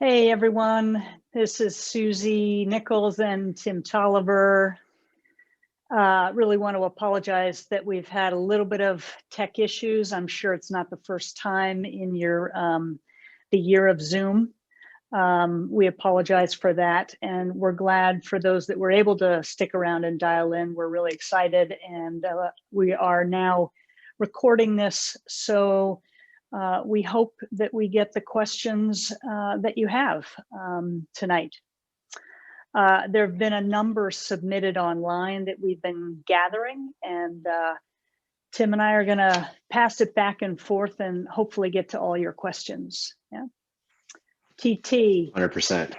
Hey everyone, this is Susie Nichols and Tim Tolliver. Really want to apologize that we've had a little bit of tech issues. I'm sure it's not the first time in the year of Zoom. We apologize for that, and we're glad for those that were able to stick around and dial in. We're really excited, and we are now recording this, so we hope that we get the questions that you have tonight. There have been a number submitted online that we've been gathering, and Tim and I are going to pass it back and forth and hopefully get to all your questions. Yeah. TT. 100%.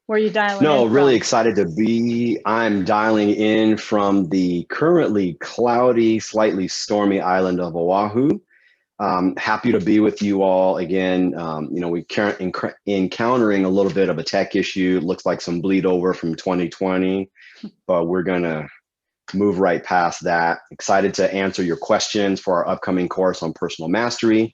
Where are you dialing in No, from? really excited to be. I'm dialing in from the currently cloudy, slightly stormy island of Oahu. Happy to be with you all again. We're encountering a little bit of a tech issue. It looks like some bleed over from 2020, but we're going to move right past that. Excited to answer your questions for our upcoming course on personal mastery.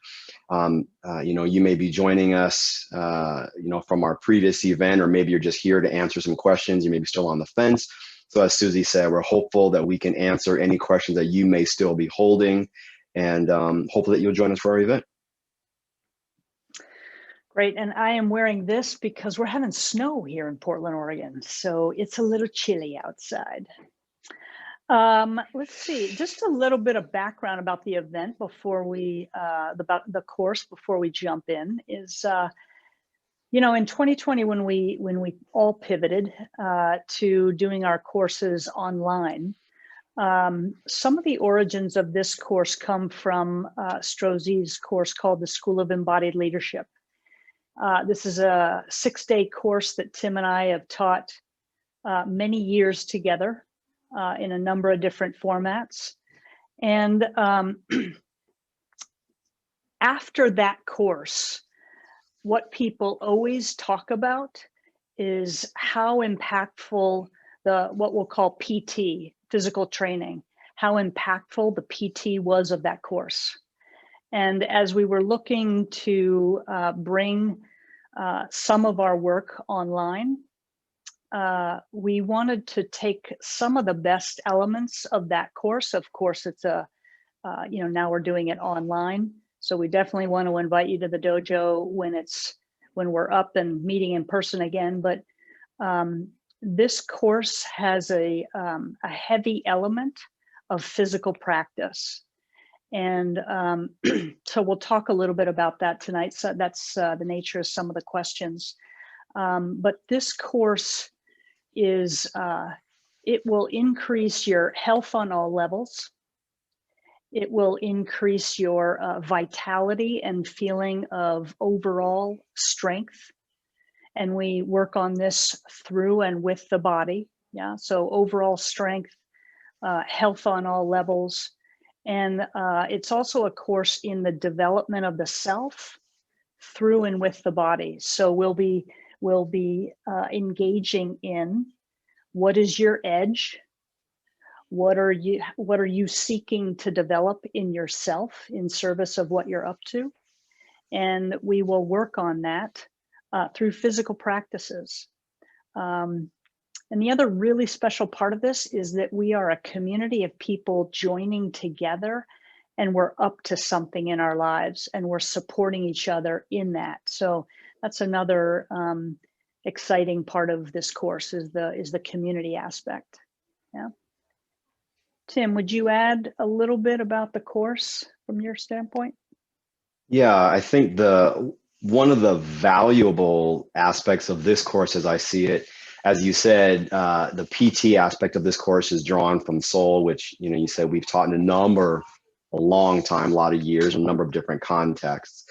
You may be joining us, from our previous event, or maybe you're just here to answer some questions. You may be still on the fence. So as Susie said, we're hopeful that we can answer any questions that you may still be holding, and hopefully that you'll join us for our event. Great, and I am wearing this because we're having snow here in Portland, Oregon, so it's a little chilly outside. Let's see, just a little bit of background about the event before we, about the course before we jump in is, in 2020 when we all pivoted to doing our courses online, some of the origins of this course come from Strozzi's course called the School of Embodied Leadership. This is a 6-day course that Tim and I have taught many years together in a number of different formats. And after that course, what people always talk about is how impactful what we'll call PT, physical training, how impactful the PT was of that course. And as we were looking to bring some of our work online, we wanted to take some of the best elements of that course. Of course, it's now we're doing it online. So we definitely want to invite you to the dojo when we're up and meeting in person again. But this course has a heavy element of physical practice. And so we'll talk a little bit about that tonight. So that's the nature of some of the questions. But this course is, it will increase your health on all levels. It will increase your vitality and feeling of overall strength. And we work on this through and with the body. Yeah, so overall strength, health on all levels. And it's also a course in the development of the self through and with the body. So we'll be engaging in what is your edge, what are you seeking to develop in yourself in service of what you're up to, and we will work on that through physical practices. And the other really special part of this is that we are a community of people joining together, and we're up to something in our lives, and we're supporting each other in that. So that's another exciting part of this course is the community aspect. Yeah. Tim, would you add a little bit about the course from your standpoint? Yeah, I think one of the valuable aspects of this course, as I see it, as you said, the PT aspect of this course is drawn from Soul, which, you said we've taught in a long time, a lot of years, a number of different contexts.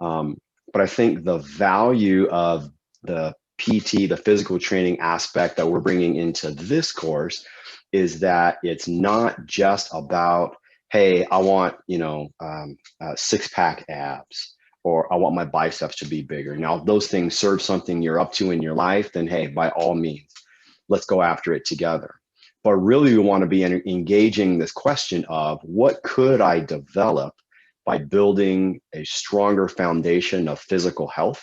But I think the value of the PT, the physical training aspect that we're bringing into this course is that it's not just about, hey, I want, 6-pack abs, or I want my biceps to be bigger. Now, if those things serve something you're up to in your life, then hey, by all means, let's go after it together. But really, we want to be engaging this question of what could I develop by building a stronger foundation of physical health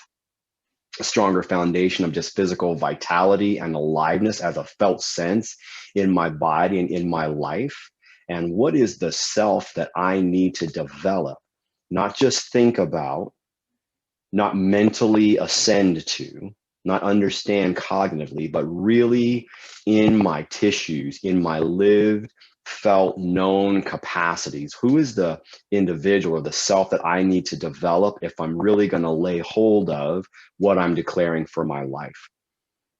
a stronger foundation of just physical vitality and aliveness as a felt sense in my body and in my life? And what is the self that I need to develop, not just think about, not mentally ascend to, not understand cognitively, but really in my tissues, in my lived, felt, known capacities? Who is the individual or the self that I need to develop if I'm really going to lay hold of what I'm declaring for my life?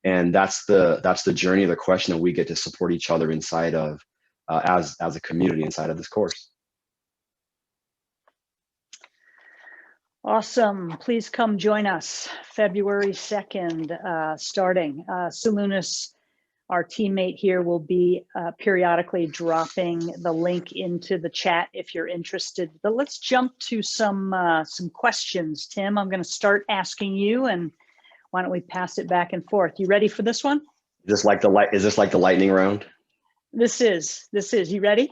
And that's the journey, the question that we get to support each other inside of as a community inside of this course. Awesome. Please come join us February 2nd, starting. Salunas, our teammate here, will be periodically dropping the link into the chat if you're interested. But let's jump to some questions. Tim, I'm going to start asking you, and why don't we pass it back and forth? You ready for this one? Is this like the lightning round? This is. You ready?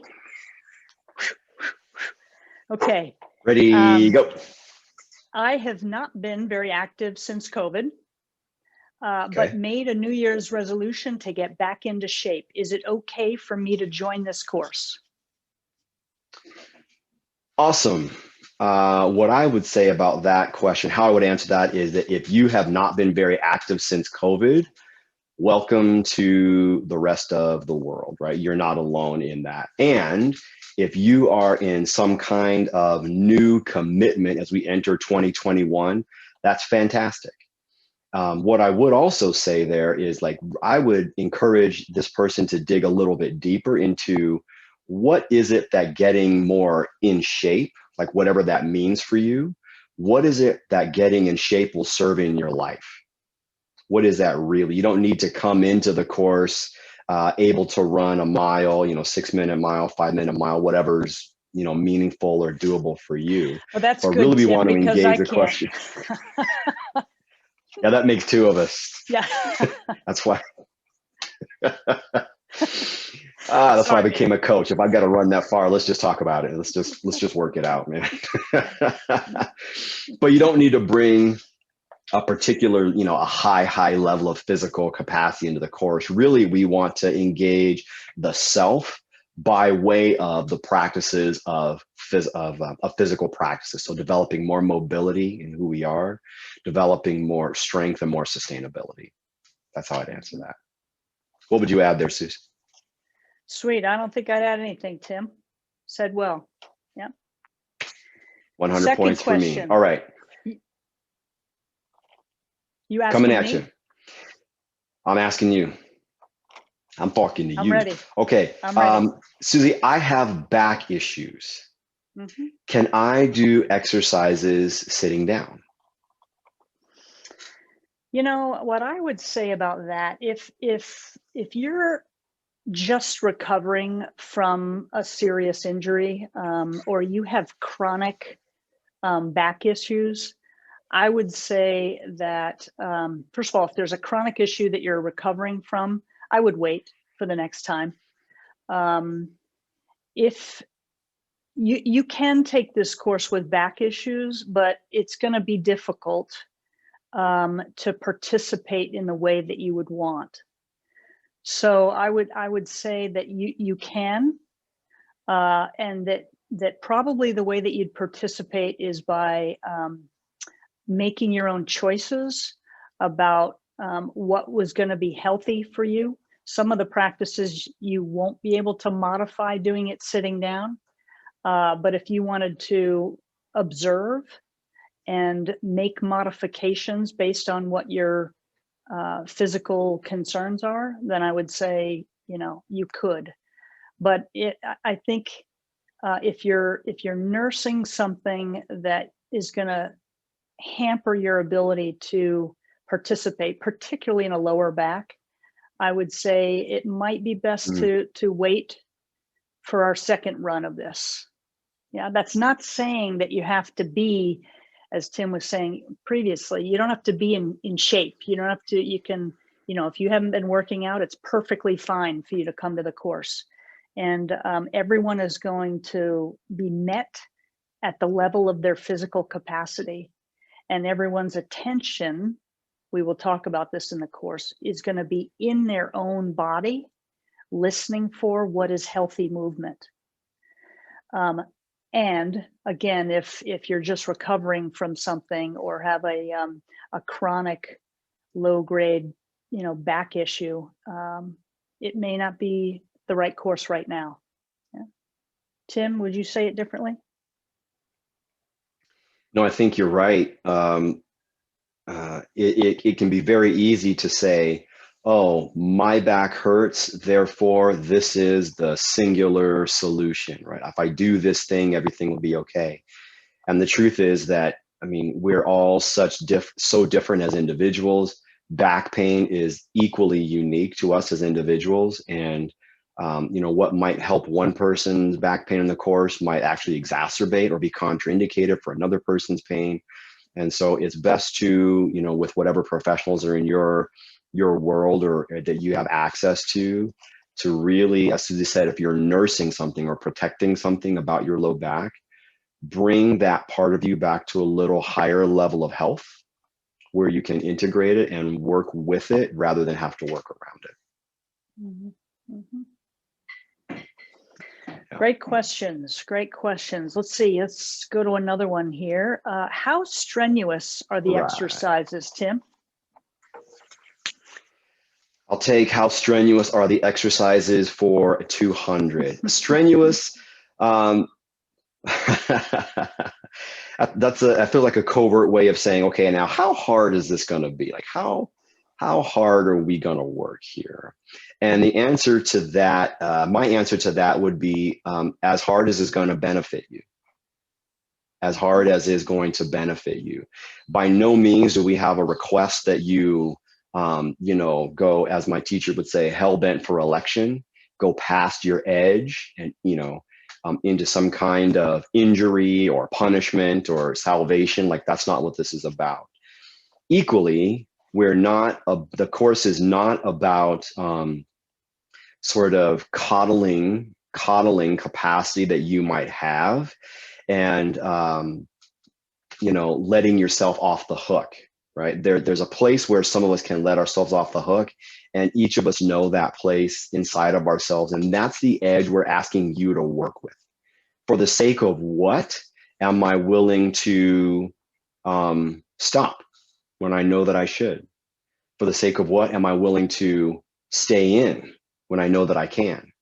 Okay. Ready, go. I have not been very active since COVID, Okay. but made a New Year's resolution to get back into shape. Is it okay for me to join this course? Awesome. What I would say about that question, how I would answer that is that if you have not been very active since COVID, welcome to the rest of the world, right? You're not alone in that. And if you are in some kind of new commitment as we enter 2021, that's fantastic. What I would also say there is, like, I would encourage this person to dig a little bit deeper into what is it that getting more in shape, like whatever that means for you, what is it that getting in shape will serve in your life? What is that really? You don't need to come into the course able to run a mile, 6-minute mile, 5-minute mile, whatever's, meaningful or doable for you. Well, that's but good, really, we Tim, want to because engage I the can't. question. Yeah, that makes two of us. Yeah. That's why. That's why I became a coach. If I've got to run that far, let's just talk about it. Let's just work it out, man. But you don't need to bring a particular, a high level of physical capacity into the course. Really, we want to engage the self by way of the practices of physical practices. So developing more mobility in who we are, developing more strength and more sustainability. That's how I'd answer that. What would you add there, Susie? Sweet. I don't think I'd add anything, Tim. Said well. Yeah. 100 Second points question. for me. All right. You asking Coming at me? you. I'm asking you. I'm talking to you. I'm ready. Okay. I'm ready. Susie, I have back issues. Mm-hmm. Can I do exercises sitting down? What I would say about that, if you're just recovering from a serious injury, or you have chronic back issues, I would say that, first of all, if there's a chronic issue that you're recovering from, I would wait for the next time. If you can take this course with back issues, but it's going to be difficult to participate in the way that you would want. So I would say that you can, and that probably the way that you'd participate is by making your own choices about what was going to be healthy for you. Some of the practices you won't be able to modify doing it sitting down, but if you wanted to observe and make modifications based on what your physical concerns are, then I would say, you could. But I think if you're nursing something that is going to hamper your ability to participate, particularly in a lower back, I would say it might be best to wait for our second run of this. Yeah, that's not saying that you have to be, as Tim was saying previously, you don't have to be in shape. You don't have to, you can, if you haven't been working out, it's perfectly fine for you to come to the course. And everyone is going to be met at the level of their physical capacity. And everyone's attention we will talk about this in the course, is going to be in their own body, listening for what is healthy movement. And again, if you're just recovering from something or have a chronic low grade, back issue, it may not be the right course right now. Yeah. Tim, would you say it differently? No, I think you're right. It can be very easy to say, oh, my back hurts, therefore this is the singular solution, right? If I do this thing, everything will be okay. And the truth is that, I mean, we're all so different as individuals. Back pain is equally unique to us as individuals. And, what might help one person's back pain in the course might actually exacerbate or be contraindicated for another person's pain. And so it's best to, with whatever professionals are in your world or that you have access to really, as Susie said, if you're nursing something or protecting something about your low back, bring that part of you back to a little higher level of health where you can integrate it and work with it rather than have to work around it. Mm-hmm. Mm-hmm. Yeah. Great questions. Great questions. Let's see. Let's go to another one here. How strenuous are the exercises, Tim? I'll take how strenuous are the exercises for 200. Strenuous. I feel like a covert way of saying, okay, now how hard is this going to be? Like how hard are we going to work here? And the answer to that, my answer to that would be as hard as is going to benefit you. As hard as is going to benefit you. By no means do we have a request that you, go, as my teacher would say, hell bent for election, go past your edge and, into some kind of injury or punishment or salvation. Like that's not what this is about. Equally, the course is not about sort of coddling capacity that you might have and, letting yourself off the hook, right? There's a place where some of us can let ourselves off the hook, and each of us know that place inside of ourselves. And that's the edge we're asking you to work with. For the sake of what am I willing to stop when I know that I should? For the sake of what am I willing to stay in when I know that I can?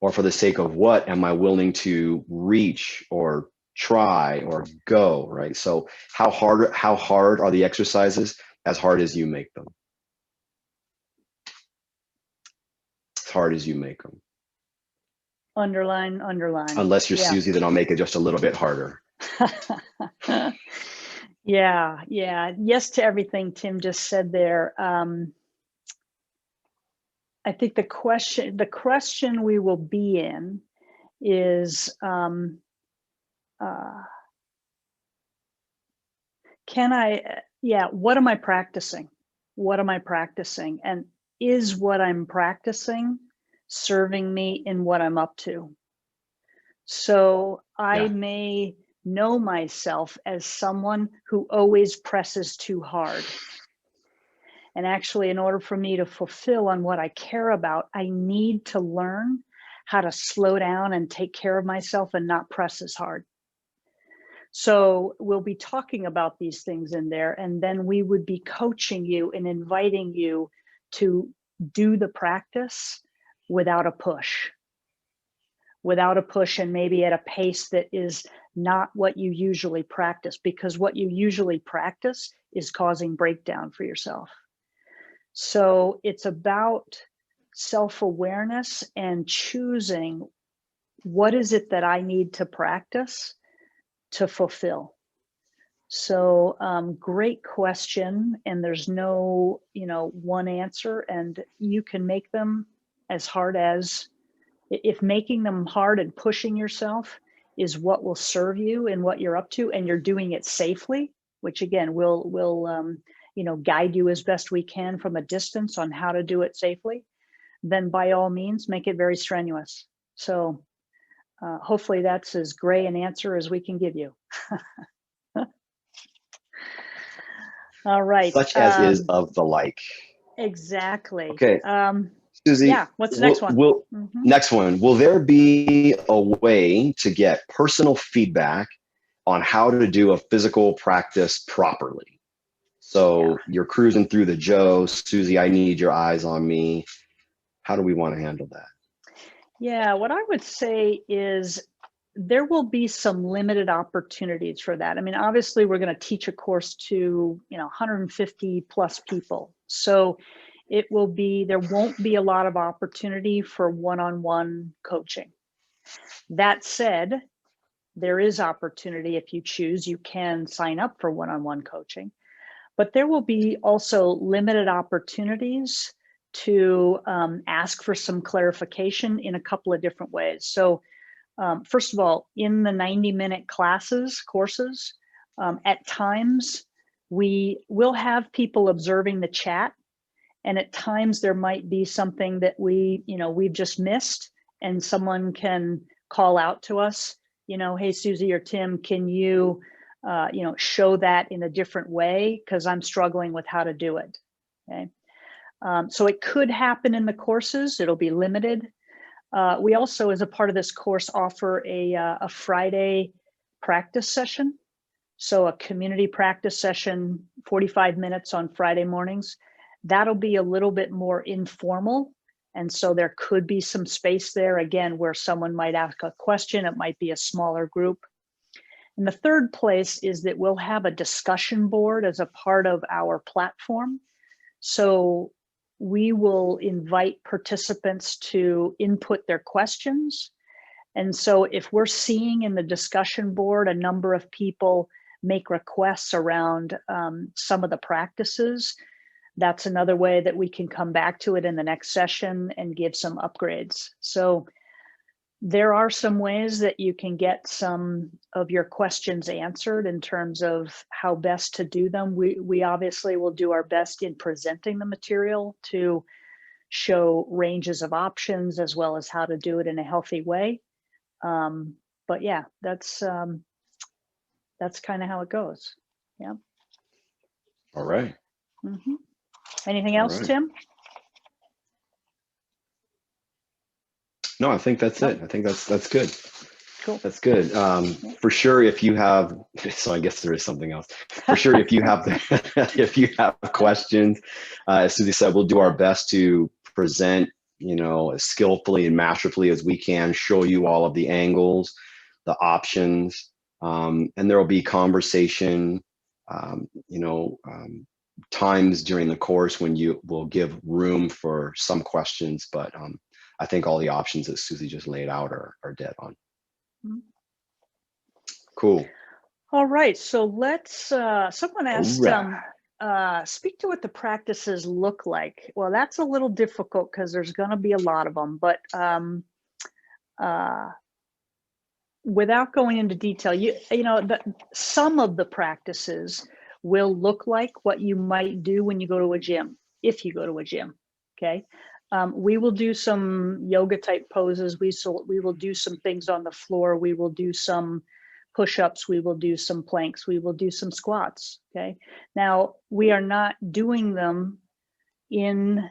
Or for the sake of what am I willing to reach or try or go, right? So how hard are the exercises? As hard as you make them. As hard as you make them. Underline. Unless you're Susie, then I'll make it just a little bit harder. Yeah. Yes to everything Tim just said there. I think the question we will be in is, what am I practicing? What am I practicing? And is what I'm practicing serving me in what I'm up to? So I may know myself as someone who always presses too hard. And actually, in order for me to fulfill on what I care about, I need to learn how to slow down and take care of myself and not press as hard. So we'll be talking about these things in there, and then we would be coaching you and inviting you to do the practice without a push. And maybe at a pace that is not what you usually practice, because what you usually practice is causing breakdown for yourself. So it's about self-awareness and choosing what is it that I need to practice to fulfill. So great question. And there's no, one answer, and you can make them as hard as, if making them hard and pushing yourself is what will serve you and what you're up to, and you're doing it safely, which again, we'll guide you as best we can from a distance on how to do it safely, then by all means, make it very strenuous. So hopefully that's as gray an answer as we can give you. All right. Such as is of the like. Exactly. Okay, Susie, Yeah. What's the next one? next one. Will there be a way to get personal feedback on how to do a physical practice properly? So you're cruising through the Joe, Susie, I need your eyes on me. How do we want to handle that? Yeah, what I would say is there will be some limited opportunities for that. I mean, obviously we're going to teach a course to, 150 plus people. So there won't be a lot of opportunity for one-on-one coaching. That said, there is opportunity if you choose, you can sign up for one-on-one coaching, but there will be also limited opportunities to ask for some clarification in a couple of different ways. So first of all, in the 90-minute courses, at times we will have people observing the chat, and at times there might be something that we've just missed, and someone can call out to us, hey, Susie or Tim, can you, show that in a different way? Because I'm struggling with how to do it. Okay. So it could happen in the courses. It'll be limited. We also, as a part of this course, offer a Friday practice session. So a community practice session, 45 minutes on Friday mornings. That'll be a little bit more informal. And so there could be some space there, again, where someone might ask a question. It might be a smaller group. And the third place is that we'll have a discussion board as a part of our platform. So we will invite participants to input their questions. And so if we're seeing in the discussion board a number of people make requests around some of the practices, that's another way that we can come back to it in the next session and give some upgrades. So there are some ways that you can get some of your questions answered in terms of how best to do them. We obviously will do our best in presenting the material to show ranges of options as well as how to do it in a healthy way. But yeah, that's kind of how it goes. Yeah. All right. Mm-hmm. Anything else, right. Tim? No, I think that's it. I think that's good. Cool. That's good. For sure, if you have, so I guess there is something else. For sure, if you have if you have questions, as Susie said, we'll do our best to present, as skillfully and masterfully as we can, show you all of the angles, the options, and there will be conversation, times during the course when you will give room for some questions, but I think all the options that Susie just laid out are dead on. Cool. All right, so let's, someone asked, speak to what the practices look like. Well, that's a little difficult because there's going to be a lot of them, but without going into detail, some of the practices will look like what you might do when you go to a gym, if you go to a gym, okay? We will do some yoga type poses. We will do some things on the floor. We will do some push-ups. We will do some planks. We will do some squats, okay? Now, we are not doing them in,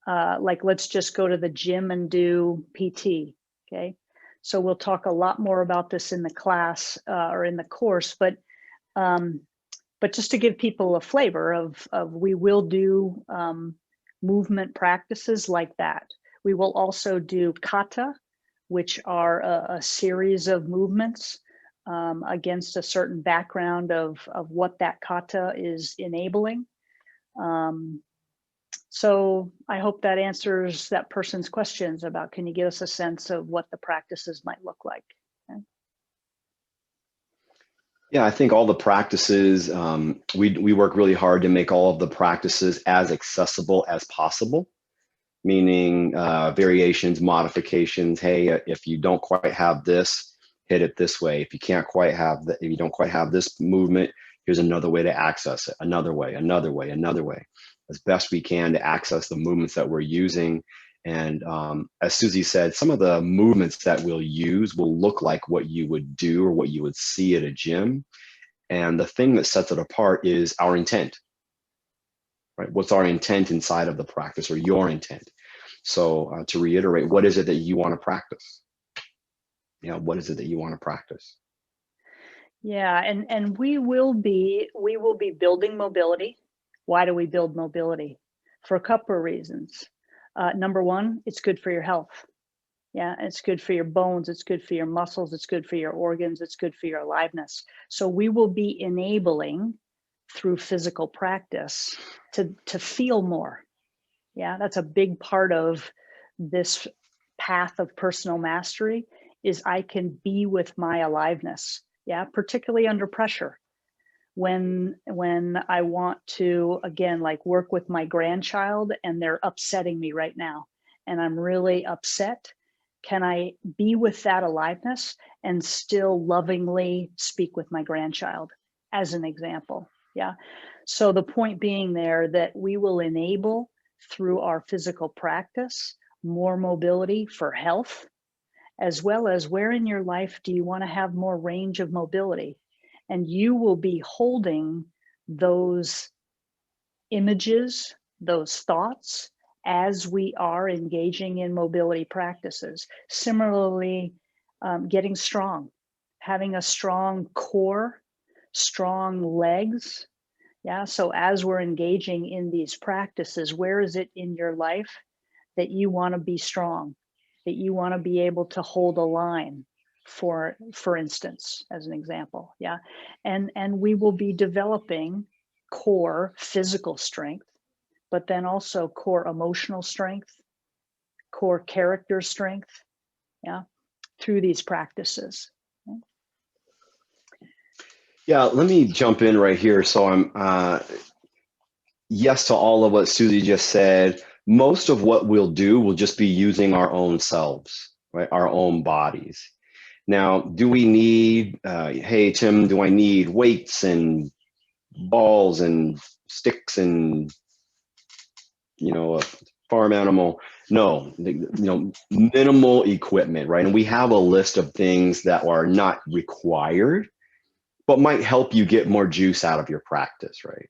like, let's just go to the gym and do PT, okay? So we'll talk a lot more about this in the class or in the course, but just to give people a flavor of we will do movement practices like that. We will also do kata, which are a series of movements against a certain background of what that kata is enabling. So I hope that answers that person's questions about, can you give us a sense of what the practices might look like? Okay. Yeah, I think all the practices, we work really hard to make all of the practices as accessible as possible, meaning variations, modifications. Hey, if you don't quite have this, hit it this way. If you can't quite have that, if you don't quite have this movement, here's another way to access it, another way, another way, another way, as best we can to access the movements that we're using. And as Susie said, some of the movements that we'll use will look like what you would do or what you would see at a gym. And the thing that sets it apart is our intent. right? What's our intent inside of the practice, or your intent? So to reiterate, what is it that you want to practice? What is it that you want to practice? Yeah, and we will be building mobility. Why do we build mobility? For a couple of reasons. Number one, it's good for your health. Yeah, it's good for your bones, it's good for your muscles, it's good for your organs, it's good for your aliveness. So we will be enabling through physical practice to feel more. Yeah, that's a big part of this path of personal mastery, is I can be with my aliveness. Yeah, particularly under pressure. When I want to, again, like work with my grandchild and they're upsetting me right now and I'm really upset, can I be with that aliveness and still lovingly speak with my grandchild, as an example? Yeah. So the point being there that we will enable through our physical practice more mobility for health, as well as where in your life do you want to have more range of mobility? And you will be holding those images, those thoughts, as we are engaging in mobility practices. Similarly, getting strong, having a strong core, strong legs. Yeah, so as we're engaging in these practices, where is it in your life that you want to be strong, that you want to be able to hold a line, for instance, as an example? Yeah, and we will be developing core physical strength, but then also core emotional strength, core character strength, yeah, through these practices. Yeah, let me jump in right here. So I'm yes to all of what Susie just said. Most of what we'll do will just be using our own selves, right? Our own bodies. Now, do we need, hey, Tim, do I need weights and balls and sticks and, a farm animal? No, minimal equipment, right? And we have a list of things that are not required, but might help you get more juice out of your practice, right?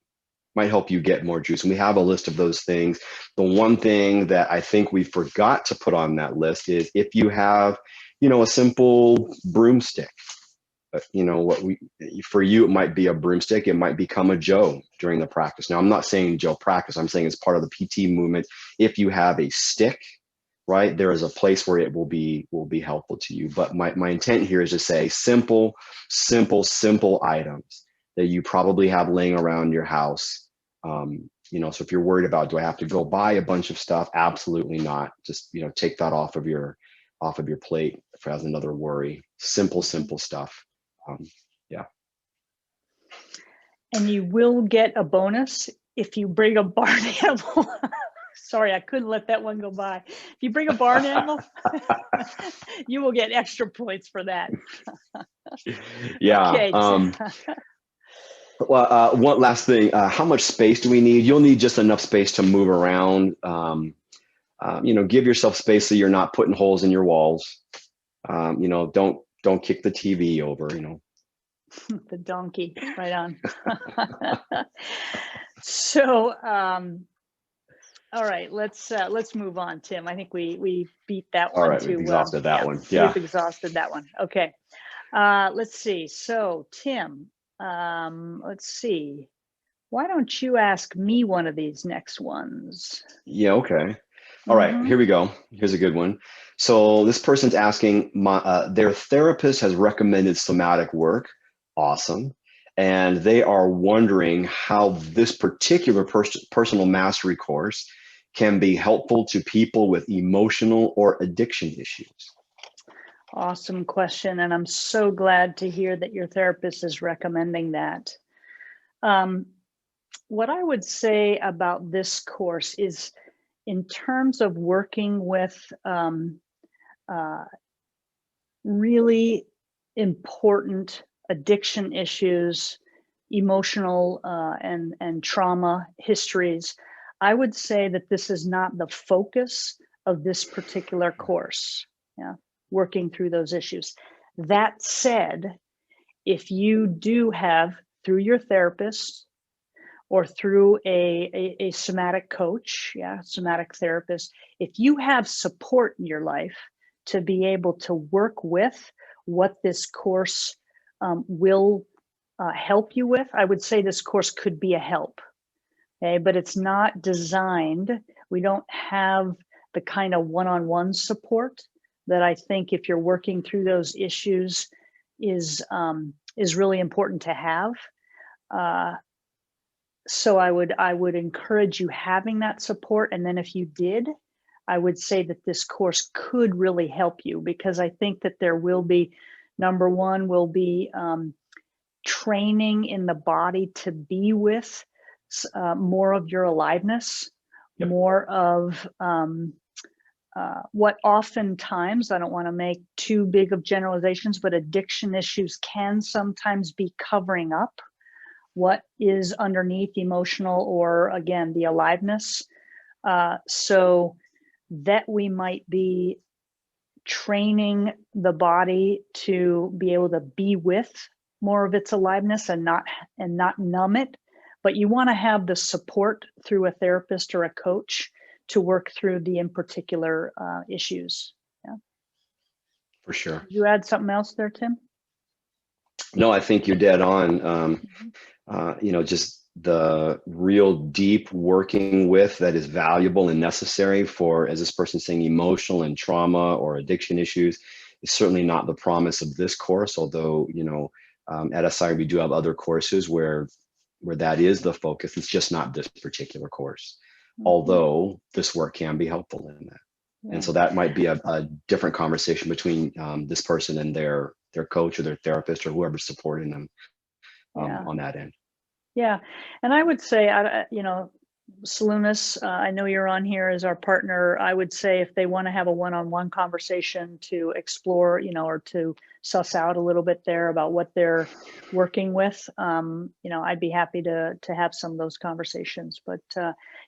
Might help you get more juice. And we have a list of those things. The one thing that I think we forgot to put on that list is if you have, a simple broomstick, for you, it might be a broomstick. It might become a Joe during the practice. Now, I'm not saying Joe practice. I'm saying it's part of the PT movement. If you have a stick, right, there is a place where it will be helpful to you. But my intent here is to say simple items that you probably have laying around your house. So if you're worried about, do I have to go buy a bunch of stuff? Absolutely not. Just, take that off of your plate as another worry. Simple stuff. Yeah. And you will get a bonus if you bring a barn animal. Sorry, I couldn't let that one go by. If you bring a barn animal, you will get extra points for that. Yeah. Okay. Well, one last thing. How much space do we need? You'll need just enough space to move around. Give yourself space so you're not putting holes in your walls. Don't kick the TV over. The donkey, right on. So, all right, let's move on, Tim. I think we beat that one. All right, we've exhausted that one. Yeah, we've exhausted that one. Okay, let's see. So, Tim, let's see. Why don't you ask me one of these next ones? Yeah. Okay. All right, here we go. Here's a good one. So this person's asking, their therapist has recommended somatic work. Awesome. And they are wondering how this particular personal mastery course can be helpful to people with emotional or addiction issues. Awesome question. And I'm so glad to hear that your therapist is recommending that. What I would say about this course is, in terms of working with really important addiction issues, emotional and trauma histories, I would say that this is not the focus of this particular course. Yeah, working through those issues. That said, if you do have, through your therapist or through a somatic coach, somatic therapist, if you have support in your life to be able to work with what this course will help you with, I would say this course could be a help. Okay, but it's not designed. We don't have the kind of one-on-one support that I think, if you're working through those issues, is really important to have. So I would encourage you having that support. And then if you did, I would say that this course could really help you, because I think that there will be, number one, will be training in the body to be with more of your aliveness, Yep. more of what oftentimes, I don't want to make too big of generalizations, but addiction issues can sometimes be covering up what is underneath emotional, or again, the aliveness. So that we might be training the body to be able to be with more of its aliveness and not numb it. But you want to have the support through a therapist or a coach to work through the in particular issues. Yeah. For sure. Did you add something else there, Tim? No, I think you're dead on. Just the real deep working with that is valuable and necessary for, as this person's saying, emotional and trauma or addiction issues is certainly not the promise of this course. Although, at SI, we do have other courses where that is the focus. It's just not this particular course, although this work can be helpful in that. Yeah. And so that might be a different conversation between this person and their coach or their therapist or whoever's supporting them on that end. Yeah. And I would say, Salonis, I know you're on here as our partner. I would say if they want to have a one-on-one conversation to explore, or to suss out a little bit there about what they're working with, I'd be happy to have some of those conversations. But,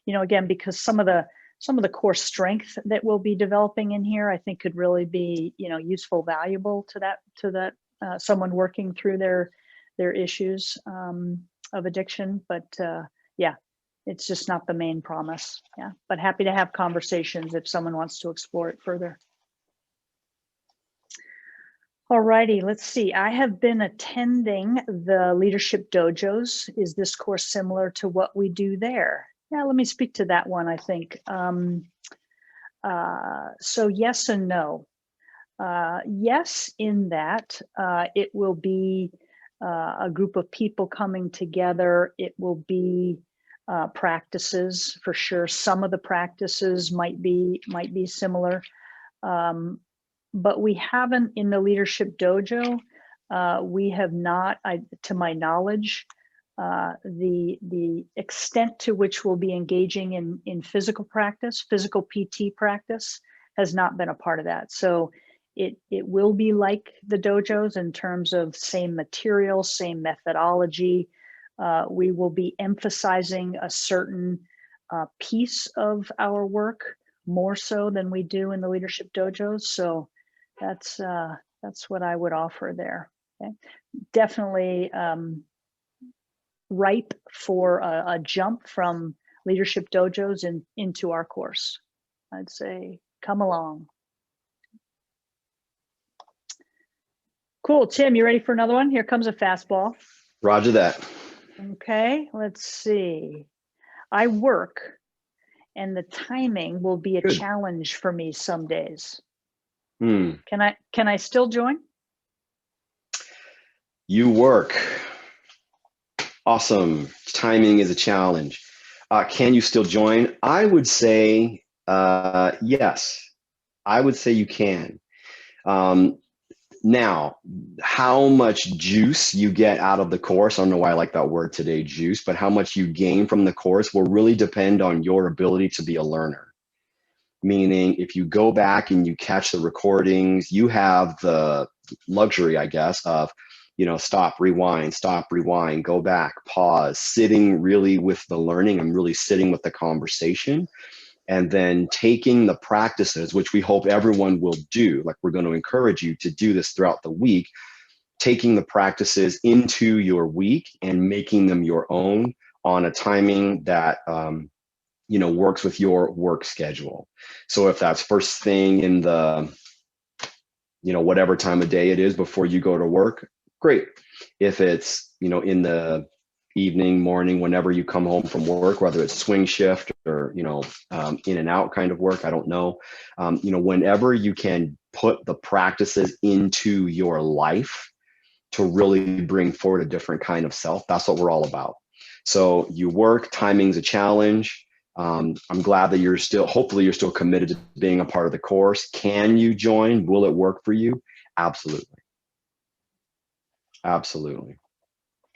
again, because some of the core strength that we'll be developing in here, I think could really be, useful, valuable to that someone working through their issues of addiction. But it's just not the main promise. Yeah, but happy to have conversations if someone wants to explore it further. All righty, let's see. I have been attending the Leadership Dojos. Is this course similar to what we do there? Yeah, let me speak to that one, I think. So yes and no. Yes, in that it will be a group of people coming together. It will be practices for sure. Some of the practices might be similar, but we haven't, in the Leadership Dojo, we have not, to my knowledge, the extent to which we'll be engaging in physical practice, physical PT practice, has not been a part of that. So it will be like the dojos in terms of same material, same methodology. We will be emphasizing a certain piece of our work more so than we do in the Leadership Dojos. So that's what I would offer there. Okay? Definitely ripe for a jump from Leadership Dojos into our course. I'd say come along. Cool, Tim, you ready for another one? Here comes a fastball. Roger that. Okay, let's see. I work, and the timing will be a Good. challenge for me some days. Can I still join? You work. Awesome. Timing is a challenge. Can you still join? I would say yes. I would say you can. Now, how much juice you get out of the course, I don't know why I like that word today, juice, but how much you gain from the course will really depend on your ability to be a learner. Meaning, if you go back and you catch the recordings, you have the luxury, I guess, of, stop, rewind, go back, pause, sitting really with the learning and really sitting with the conversation. And then taking the practices, which we hope everyone will do, like we're going to encourage you to do this throughout the week, taking the practices into your week and making them your own, on a timing that works with your work schedule. So if that's first thing in the whatever time of day it is before you go to work, great. If it's in the evening, morning, whenever you come home from work, whether it's swing shift or in and out kind of work, I don't know. Whenever you can put the practices into your life to really bring forward a different kind of self, that's what we're all about. So you work, timing's a challenge. I'm glad that hopefully you're still committed to being a part of the course. Can you join? Will it work for you? Absolutely. Absolutely.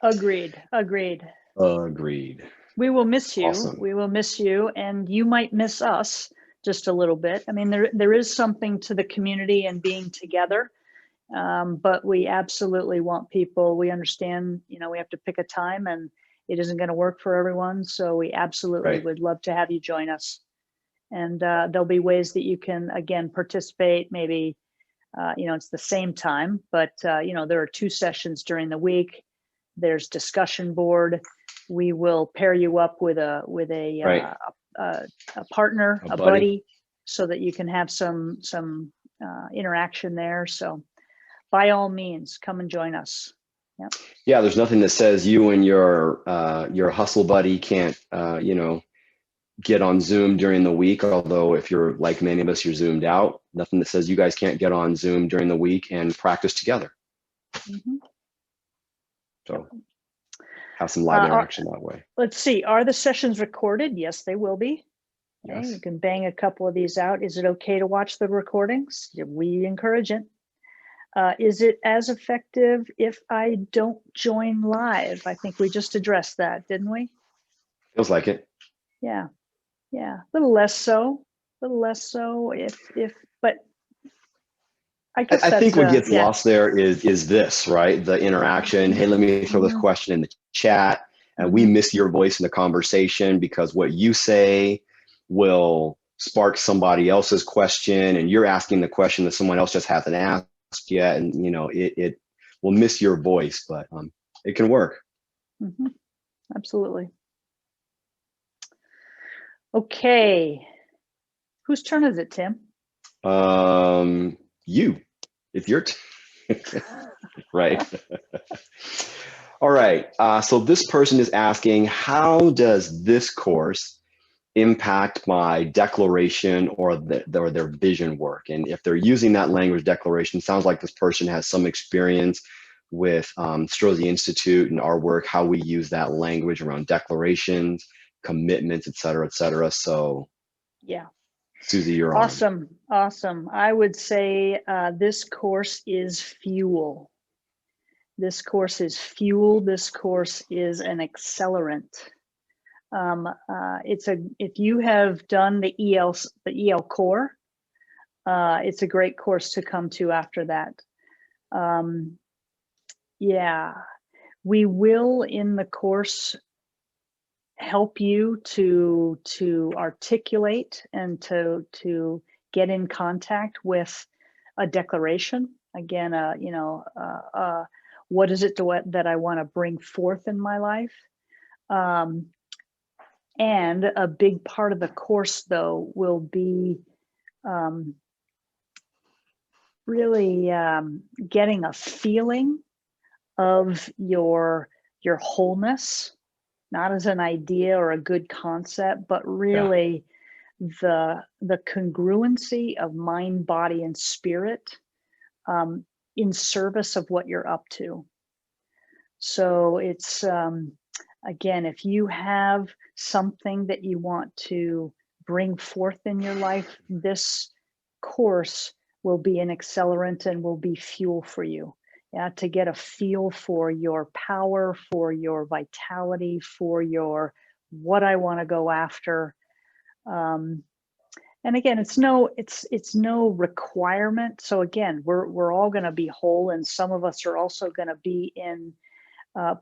Agreed. We will miss you. Awesome. We will miss you, and you might miss us just a little bit. I mean, there is something to the community and being together, but we absolutely want people. We understand, we have to pick a time, and it isn't going to work for everyone. So we absolutely would love to have you join us. And there'll be ways that you can, again, participate. Maybe, it's the same time, but, there are 2 sessions during the week. There's discussion board. We will pair you up with a partner, a buddy, so that you can have some interaction there. So by all means, come and join us. Yep. Yeah, there's nothing that says you and your hustle buddy can't get on Zoom during the week. Although if you're like many of us, you're zoomed out. Nothing that says you guys can't get on Zoom during the week and practice together. Mm-hmm. So have some live interaction that way. Let's see. Are the sessions recorded? Yes, they will be. Okay, Yes. you can bang a couple of these out. Is it okay to watch the recordings? We encourage it. Is it as effective if I don't join live? I think we just addressed that, didn't we? Feels like it. Yeah. A little less so. But I guess I think what gets lost there is this, right? The interaction. Hey, let me throw this question in the chat. And we miss your voice in the conversation because what you say will spark somebody else's question, and you're asking the question that someone else just hasn't asked yet. And, it will miss your voice, but it can work. Mm-hmm. Absolutely. Okay. Whose turn is it, Tim? You. It's your right. All right. So this person is asking, how does this course impact my declaration or their vision work? And if they're using that language declaration, sounds like this person has some experience with Strozzi Institute and our work, how we use that language around declarations, commitments, et cetera, et cetera. So yeah. Susie, you're on. Awesome. I would say this course is fuel. This course is fuel. This course is an accelerant. If you have done the EL core, it's a great course to come to after that. Yeah, we will in the course help you to articulate and to get in contact with a declaration. Again, what is it that I want to bring forth in my life? And a big part of the course, though, will be really getting a feeling of your wholeness, not as an idea or a good concept, but really the congruency of mind, body, and spirit in service of what you're up to. So it's, again, if you have something that you want to bring forth in your life, this course will be an accelerant and will be fuel for you. Yeah, to get a feel for your power, for your vitality, for your what I want to go after. And again, it's no requirement. So again, we're all going to be whole, and some of us are also going to be in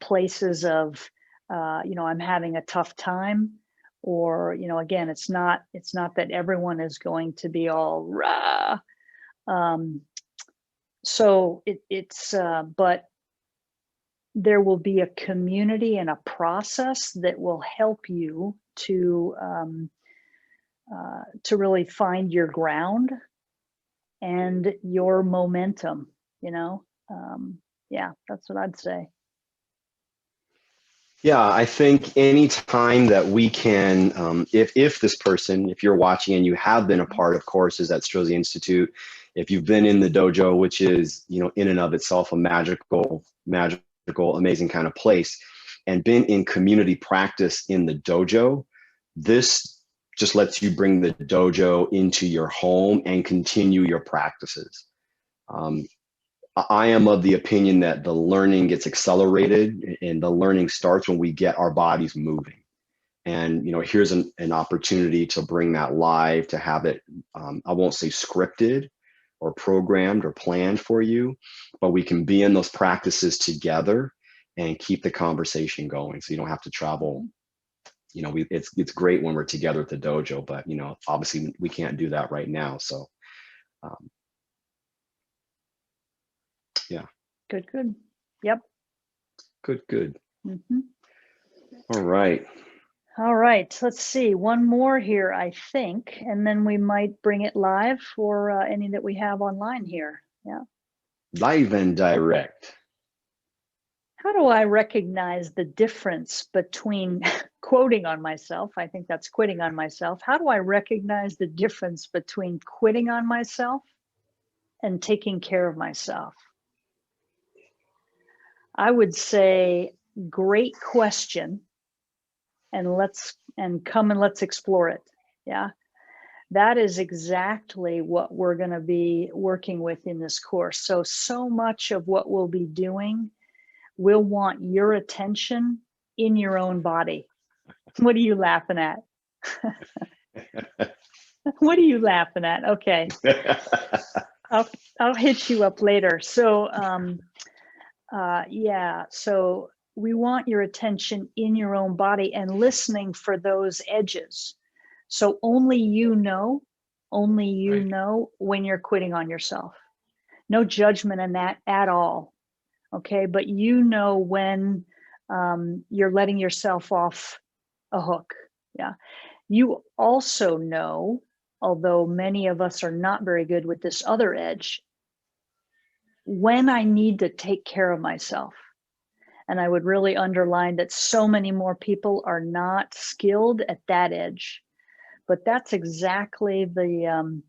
places of I'm having a tough time, or again, it's not that everyone is going to be all rah. So but there will be a community and a process that will help you to really find your ground and your momentum, you know? Yeah, that's what I'd say. Yeah, I think any time that we can, if this person, if you're watching and you have been a part of courses at Strozzi Institute, if you've been in the dojo, which is, you know, in and of itself a magical, amazing kind of place, and been in community practice in the dojo, this just lets you bring the dojo into your home and continue your practices. I am of the opinion that the learning gets accelerated and the learning starts when we get our bodies moving. And, you know, here's an opportunity to bring that live, to have it, I won't say scripted or programmed or planned for you, but we can be in those practices together and keep the conversation going. So you don't have to travel. You know, it's great when we're together at the dojo, but, you know, obviously we can't do that right now. So, yeah. Good. Yep. Good. Mm-hmm. All right. All right, let's see, one more here, I think, and then we might bring it live for any that we have online here. Yeah. Live and direct. How do I recognize the difference between quoting on myself? I think that's quitting on myself. How do I recognize the difference between quitting on myself and taking care of myself? I would say, great question. And let's explore it. Yeah. That is exactly what we're going to be working with in this course. So much of what we'll be doing will want your attention in your own body. What are you laughing at? What are you laughing at? Okay. I'll hit you up later. So, yeah, so we want your attention in your own body and listening for those edges. So only you know when you're quitting on yourself. No judgment in that at all. Okay, but you know when you're letting yourself off a hook. Yeah. You also know, although many of us are not very good with this other edge, when I need to take care of myself. And I would really underline that so many more people are not skilled at that edge. But that's exactly the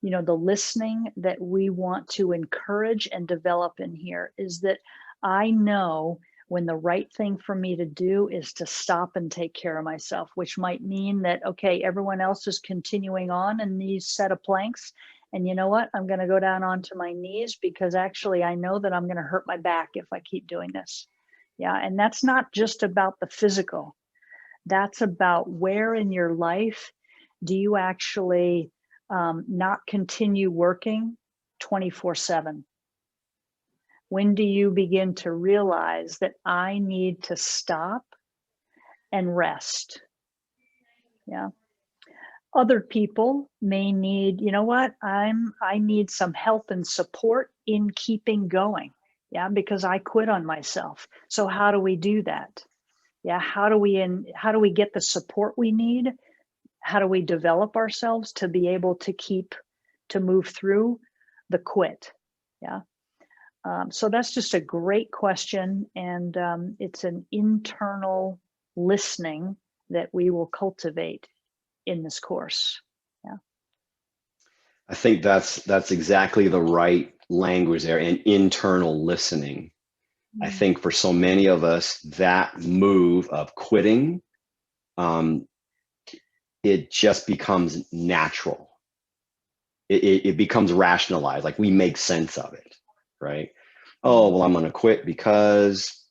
the listening that we want to encourage and develop in here, is that I know when the right thing for me to do is to stop and take care of myself, which might mean that, okay, everyone else is continuing on in these set of planks. And you know what? I'm going to go down onto my knees because actually I know that I'm going to hurt my back if I keep doing this. Yeah. And that's not just about the physical. That's about where in your life do you actually not continue working 24/7? When do you begin to realize that I need to stop and rest? Yeah. Other people may need, you know what, I need some help and support in keeping going. Yeah, because I quit on myself. So how do we do that? Yeah, how do we get the support we need? How do we develop ourselves to be able to move through the quit? Yeah. So that's just a great question. And it's an internal listening that we will cultivate in this course. Yeah. I think that's exactly the right language there, and internal listening. I think for so many of us, that move of quitting, it just becomes natural. It becomes rationalized, like we make sense of it, right? Oh, well, I'm going to quit because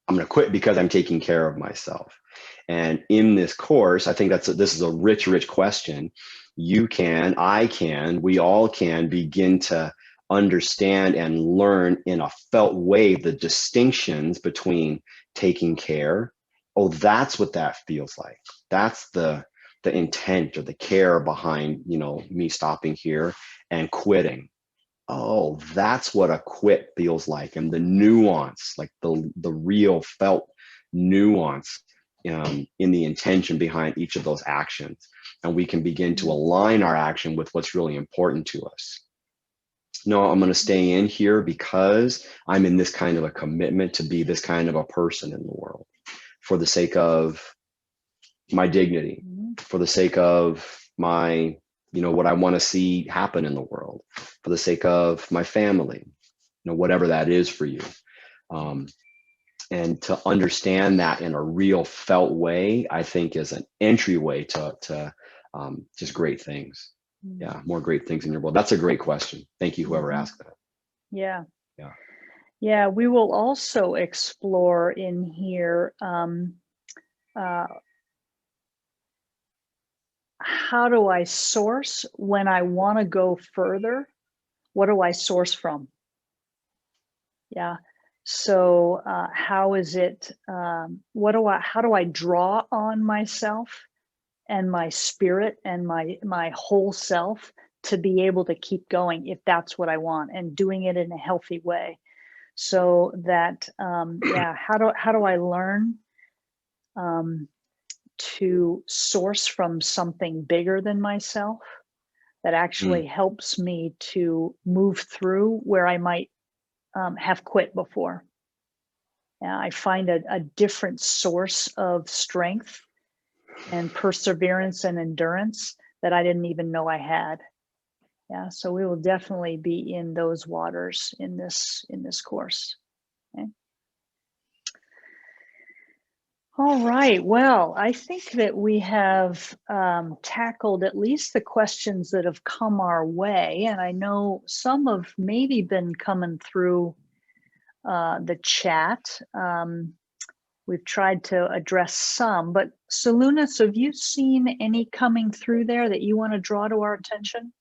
I'm taking care of myself. And in this course, I think this is a rich question. You can, I can, we all can begin to understand and learn in a felt way the distinctions between taking care. Oh, that's what that feels like. That's the intent or the care behind, me stopping here and quitting. oh, that's what a quit feels like, and the nuance, like the real felt nuance in the intention behind each of those actions. And we can begin to align our action with what's really important to us. No, I'm going to stay in here because I'm in this kind of a commitment to be this kind of a person in the world for the sake of my dignity, for the sake of my, what I want to see happen in the world, for the sake of my family, whatever that is for you. And to understand that in a real felt way, I think is an entryway to just great things. Yeah, more great things in your world. That's a great question. Thank you, whoever asked that. Yeah. Yeah. Yeah, we will also explore in here how do I source when I want to go further? What do I source from? Yeah. So how is it? How do I draw on myself and my spirit and my whole self to be able to keep going if that's what I want, and doing it in a healthy way? So that yeah, how do I learn to source from something bigger than myself that actually helps me to move through where I might have quit before? Yeah, I find a different source of strength and perseverance and endurance that I didn't even know I had. Yeah, so we will definitely be in those waters in this course. Okay. All right. Well, I think that we have tackled at least the questions that have come our way, and I know some have maybe been coming through the chat. We've tried to address some, but Salunas, have you seen any coming through there that you want to draw to our attention?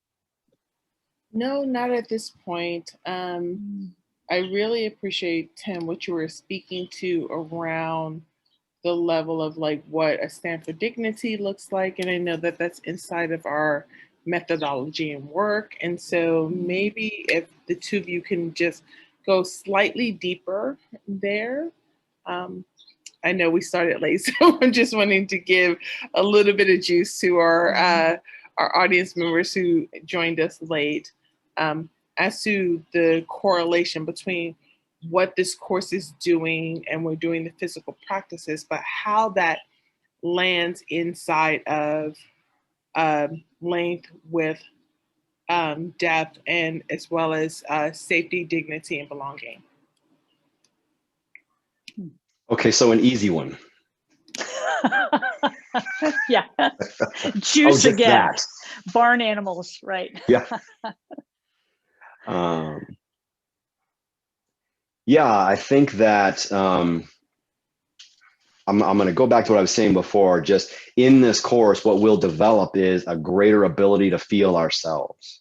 No, not at this point. I really appreciate, Tim, what you were speaking to around the level of like what a stand for dignity looks like. And I know that that's inside of our methodology and work. And so maybe if the two of you can just go slightly deeper there. I know we started late, so I'm just wanting to give a little bit of juice to our audience members who joined us late, as to the correlation between what this course is doing, and we're doing the physical practices, but how that lands inside of length, width, depth, and as well as safety, dignity, and belonging. Okay, so an easy one. Yeah. Juice again. That. Barn animals, right? Yeah. Yeah, I think that I'm going to go back to what I was saying before. Just in this course, what we'll develop is a greater ability to feel ourselves,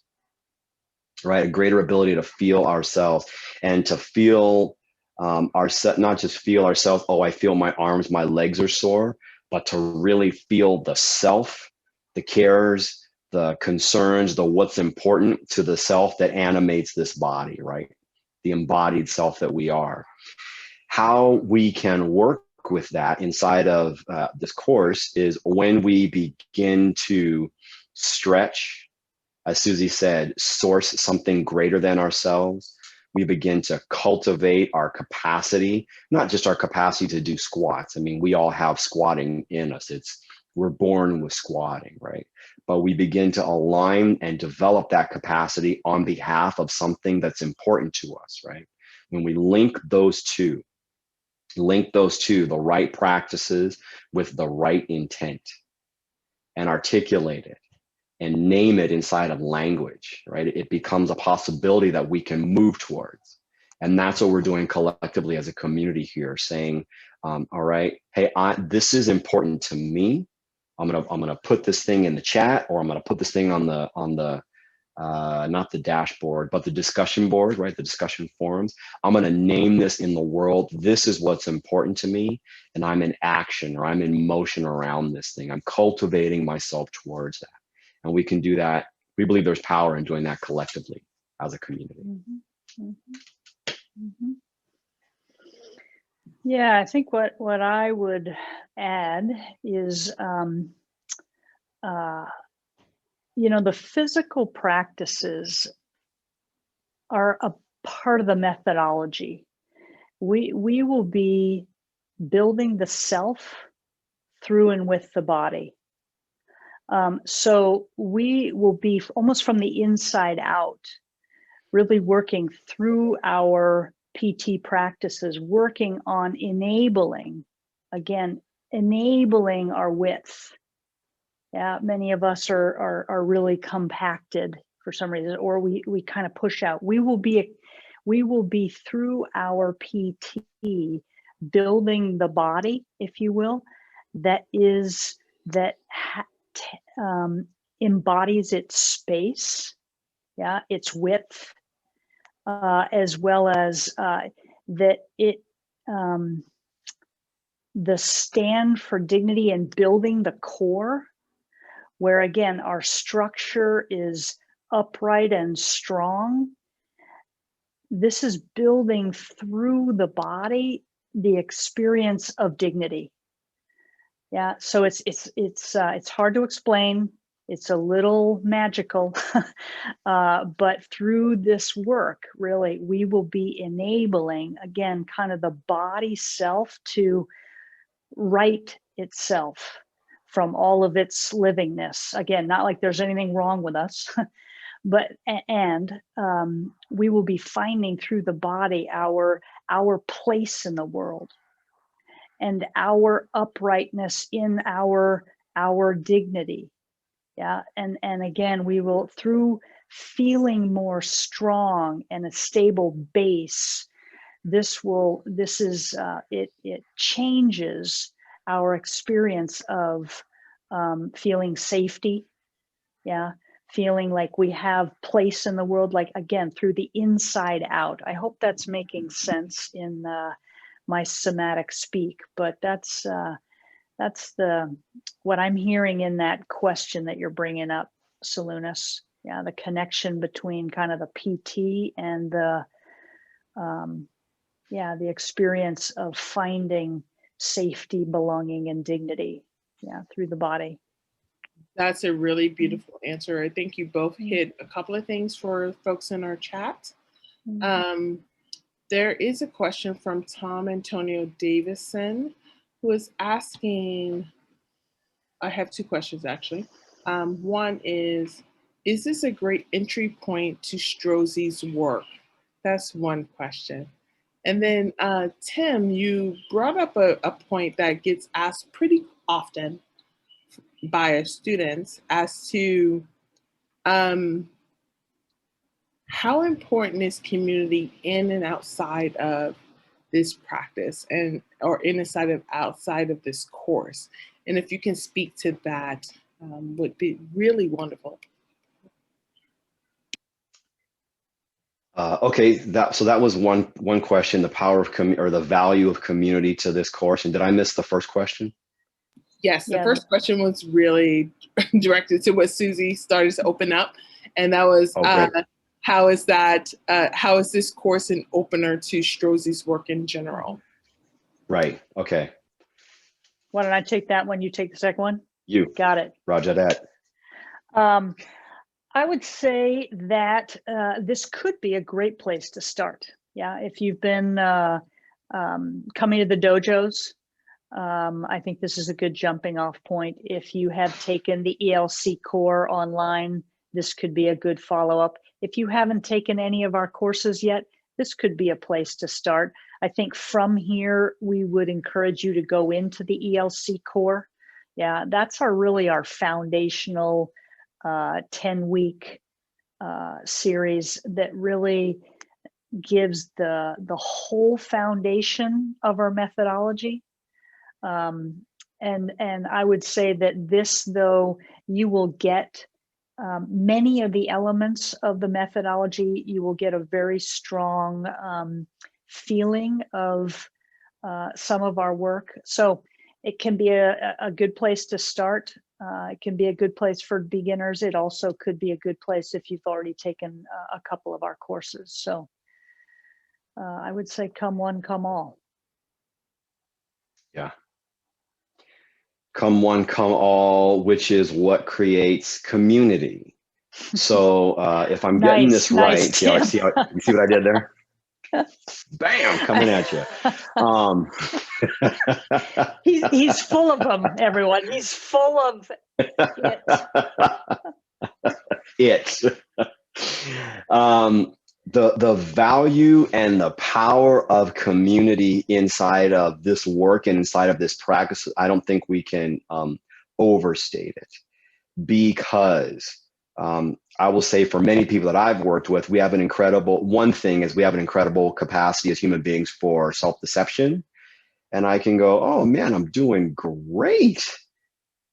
right? A greater ability to feel ourselves and to feel not just feel ourselves, oh, I feel my arms, my legs are sore, but to really feel the self, the cares, the concerns, the what's important to the self that animates this body, right? The embodied self that we are. How we can work with that inside of this course is when we begin to stretch, as Susie said, source something greater than ourselves. We begin to cultivate our capacity, not just our capacity to do squats. I mean, we all have squatting in us. We're born with squatting, right? But we begin to align and develop that capacity on behalf of something that's important to us, right? When we link those two, the right practices with the right intent, and articulate it and name it inside of language, right? It becomes a possibility that we can move towards. And that's what we're doing collectively as a community here, saying, all right, hey, this is important to me. I'm gonna put this thing in the chat, or I'm gonna put this thing on the not the dashboard, but the discussion board, right? The discussion forums. I'm gonna name this in the world. This is what's important to me, and I'm in action, or I'm in motion around this thing. I'm cultivating myself towards that. And we can do that. We believe there's power in doing that collectively. as a community. Yeah, I think what I would add is, the physical practices are a part of the methodology. We will be building the self through and with the body. So we will be almost from the inside out, really working through our PT practices, working on enabling our width. Yeah, many of us are really compacted for some reason, or we kind of push out. We will be through our PT building the body, if you will, that embodies its space, yeah, its width, as well as that it the stand for dignity and building the core, where again our structure is upright and strong. This is building through the body the experience of dignity. Yeah, so it's hard to explain. It's a little magical, but through this work, really, we will be enabling, again, kind of the body self to right itself from all of its livingness. Again, not like there's anything wrong with us, but we will be finding through the body our place in the world and our uprightness in our dignity. Yeah, and again, we will, through feeling more strong and a stable base, it changes our experience of feeling safety. Yeah, feeling like we have place in the world, like again, through the inside out. I hope that's making sense in my somatic speak, but that's what I'm hearing in that question that you're bringing up, Salunas. Yeah, the connection between kind of the PT and the experience of finding safety, belonging, and dignity, yeah, through the body. That's a really beautiful answer. I think you both hit a couple of things for folks in our chat. There is a question from Tom Antonio Davison, who is asking, I have two questions actually. One is this a great entry point to Strozzi's work? That's one question. And then Tim, you brought up a point that gets asked pretty often by our students as to how important is community in and outside of this practice, or outside of this course. And if you can speak to that, would be really wonderful. Okay, so that was one question: the power of or the value of community to this course. And did I miss the first question? Yes, the first question was really directed to what Susie started to open up, and that was how is this course an opener to Strozzi's work in general? Right. Okay. Why don't I take that one? You take the second one. You got it. Roger that. I would say that this could be a great place to start. Yeah, if you've been coming to the dojos, I think this is a good jumping off point. If you have taken the ELC core online, this could be a good follow-up. If you haven't taken any of our courses yet, this could be a place to start. I think from here, we would encourage you to go into the ELC core. Yeah, that's really our foundational 10-week series that really gives the whole foundation of our methodology. And I would say that this, though, you will get many of the elements of the methodology. You will get a very strong feeling of some of our work. So it can be a good place to start. It can be a good place for beginners. It also could be a good place if you've already taken a couple of our courses. So I would say come one, come all. Yeah. Come one, come all, which is what creates community. So if I'm getting this right, Tim. you see what I did there? Bam, coming at you. He's full of them, everyone. He's full of it. The value and the power of community inside of this work and inside of this practice, I don't think we can overstate it, because I will say for many people that I've worked with, we have an incredible capacity as human beings for self-deception. And I can go, oh man, I'm doing great.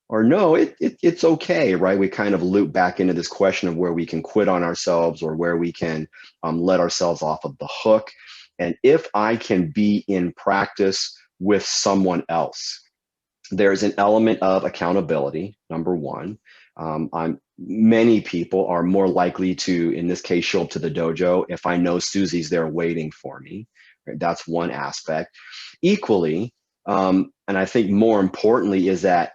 Or no, it's okay, right? We kind of loop back into this question of where we can quit on ourselves or where we can let ourselves off of the hook. And if I can be in practice with someone else, there's an element of accountability, number one. Many people are more likely to, in this case, show up to the dojo if I know Susie's there waiting for me. Right? That's one aspect. Equally, and I think more importantly, is that,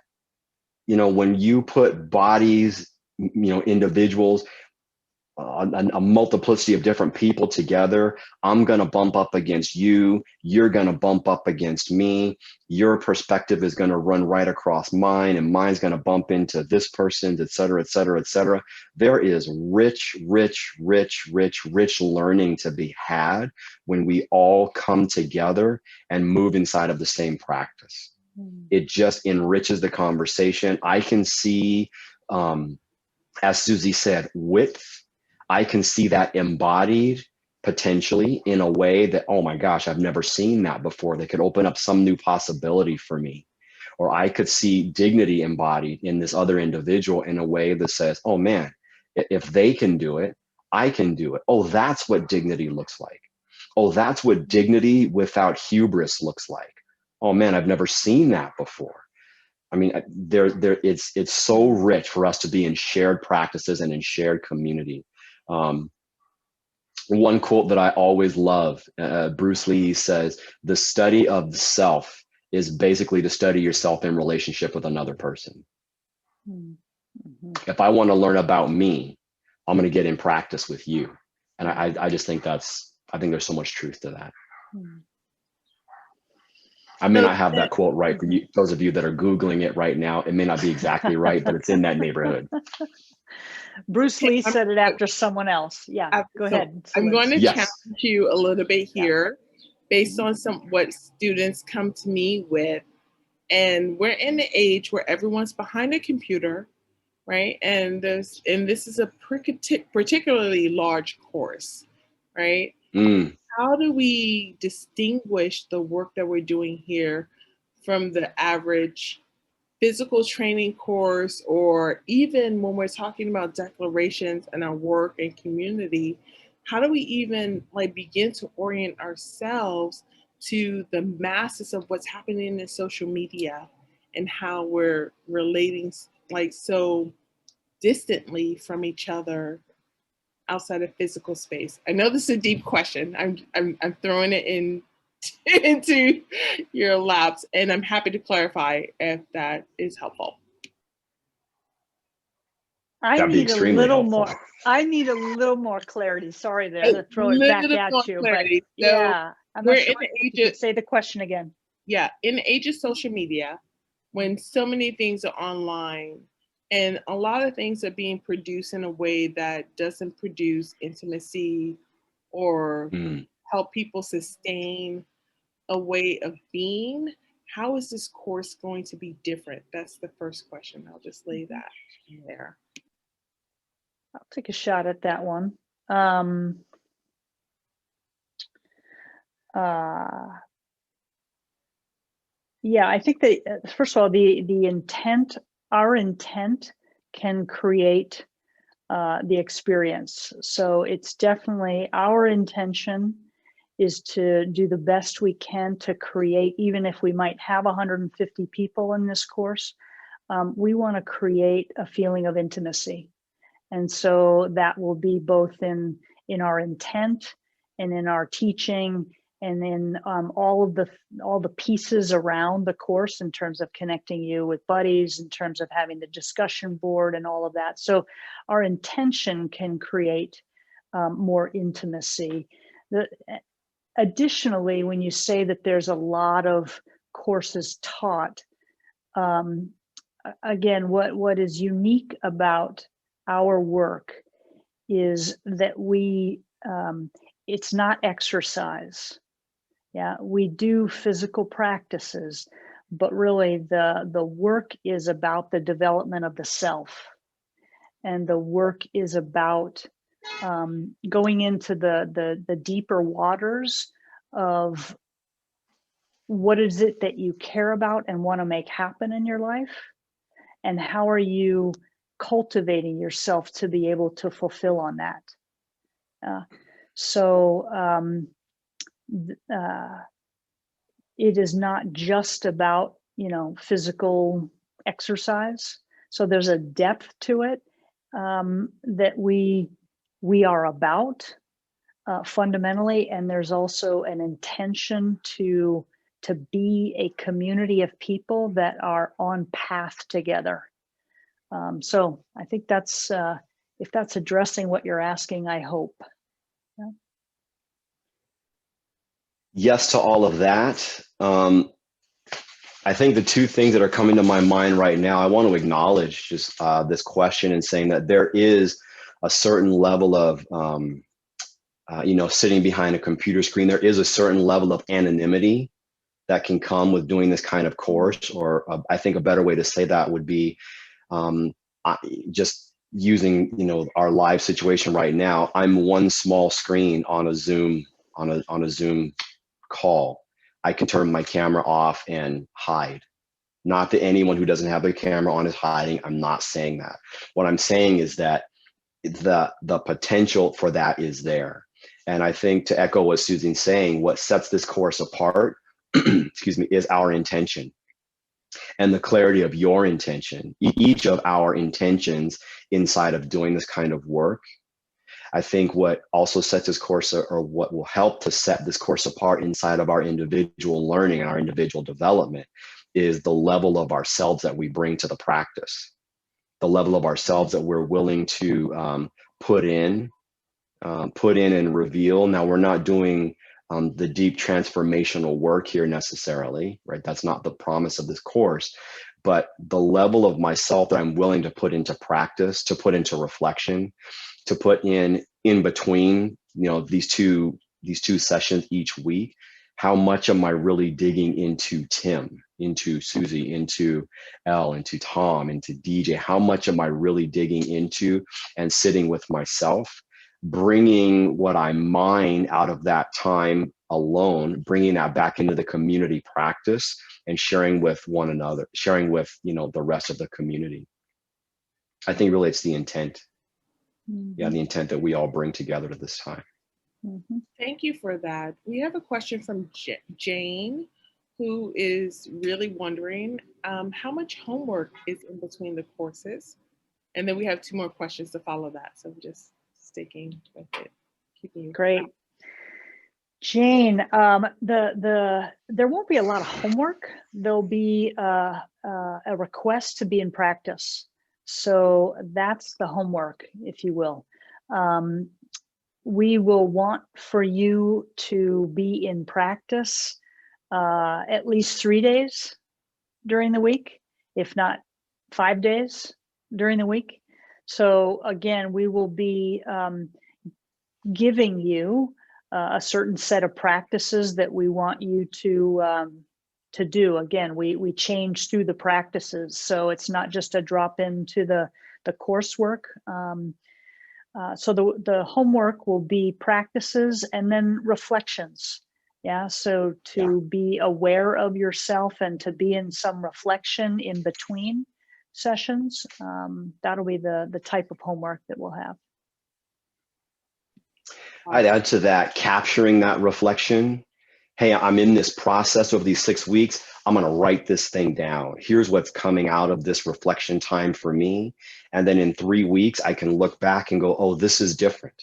you know, when you put bodies, you know, individuals, a multiplicity of different people together, I'm going to bump up against you. You're going to bump up against me. Your perspective is going to run right across mine, and mine's going to bump into this person's, et cetera, et cetera, et cetera. There is rich learning to be had when we all come together and move inside of the same practice. It just enriches the conversation. I can see, as Susie said, width. I can see that embodied potentially in a way that, oh my gosh, I've never seen that before. That could open up some new possibility for me. Or I could see dignity embodied in this other individual in a way that says, oh man, if they can do it, I can do it. Oh, that's what dignity looks like. Oh, that's what dignity without hubris looks like. Oh man, I've never seen that before. I mean, it's so rich for us to be in shared practices and in shared community. One quote that I always love, Bruce Lee says, the study of the self is basically to study yourself in relationship with another person. Mm-hmm. If I want to learn about me, I'm going to get in practice with you. And I just think I think there's so much truth to that. Mm-hmm. I may not have that quote right for you, those of you that are Googling it right now. It may not be exactly right, but it's in that neighborhood. Bruce Lee said it after someone else. Yeah, go ahead. I'm going to challenge you a little bit here based on what students come to me with. And we're in the age where everyone's behind a computer, right? And this is a particularly large course, right? Mm. How do we distinguish the work that we're doing here from the average physical training course, or even when we're talking about declarations and our work and community? How do we even begin to orient ourselves to the masses of what's happening in social media and how we're relating so distantly from each other outside of physical space? I know this is a deep question. I'm throwing it into your laps, and I'm happy to clarify if that is helpful. I need a little more clarity. Sorry to throw it back at you, but yeah, I'm not sure if you could say the question again. Yeah, in the age of social media, when so many things are online, and a lot of things are being produced in a way that doesn't produce intimacy or help people sustain a way of being, how is this course going to be different? That's the first question. I'll just lay that in there. I'll take a shot at that one. Yeah, I think that first of all, the intent, our intent can create the experience. So it's definitely our intention is to do the best we can to create, even if we might have 150 people in this course, we want to create a feeling of intimacy. And so that will be both in our intent and in our teaching and in all the pieces around the course in terms of connecting you with buddies, in terms of having the discussion board and all of that. So our intention can create more intimacy. Additionally, when you say that there's a lot of courses taught, again, what is unique about our work is that it's not exercise. Yeah, we do physical practices, but really the work is about the development of the self, and the work is about going into the deeper waters of what is it that you care about and want to make happen in your life, and how are you cultivating yourself to be able to fulfill on that. It is not just about, physical exercise. So there's a depth to it that we are about fundamentally, and there's also an intention to be a community of people that are on path together. So I think that's if that's addressing what you're asking, I hope. Yeah. Yes to all of that. I think the two things that are coming to my mind right now, I want to acknowledge just this question and saying that there is a certain level of, sitting behind a computer screen. There is a certain level of anonymity that can come with doing this kind of course, or I think a better way to say that would be just using, our live situation right now. I'm one small screen on a Zoom, on a Zoom call. I can turn my camera off and hide. Not that anyone who doesn't have their camera on is hiding. I'm not saying that. What I'm saying is that the potential for that is there. And I think, to echo what Susie's saying, what sets this course apart, excuse me, is our intention and the clarity of your intention, each of our intentions inside of doing this kind of work. I think what also sets this course, or what will help to set this course apart inside of our individual learning and our individual development, is the level of ourselves that we bring to the practice, the level of ourselves that we're willing to put in and reveal. Now, we're not doing the deep transformational work here necessarily, right? That's not the promise of this course, but the level of myself that I'm willing to put into practice, to put into reflection, to put in between, these two sessions each week. How much am I really digging into Tim, into Susie, into Elle, into Tom, into DJ? How much am I really digging into and sitting with myself, bringing what I mine out of that time alone, bringing that back into the community practice and sharing with one another, sharing with, the rest of the community. I think really it's the intent. Mm-hmm. Yeah, the intent that we all bring together to this time. Mm-hmm. Thank you for that. We have a question from Jane, who is really wondering how much homework is in between the courses? And then we have 2 more questions to follow that. So just sticking with it. Keeping you great. Jane, there won't be a lot of homework. There'll be a request to be in practice. So that's the homework, if you will. We will want for you to be in practice at least 3 days during the week, if not 5 days during the week. So again, we will be giving you a certain set of practices that we want you to do. Again, we change through the practices, so it's not just a drop into the coursework. So the homework will be practices and then reflections. Yeah, so to be aware of yourself and to be in some reflection in between sessions. That'll be the type of homework that we'll have. I'd add to that, capturing that reflection hey, I'm in this process over these 6 weeks. I'm going to write this thing down. Here's what's coming out of this reflection time for me. And then in 3 weeks, I can look back and go, oh, this is different.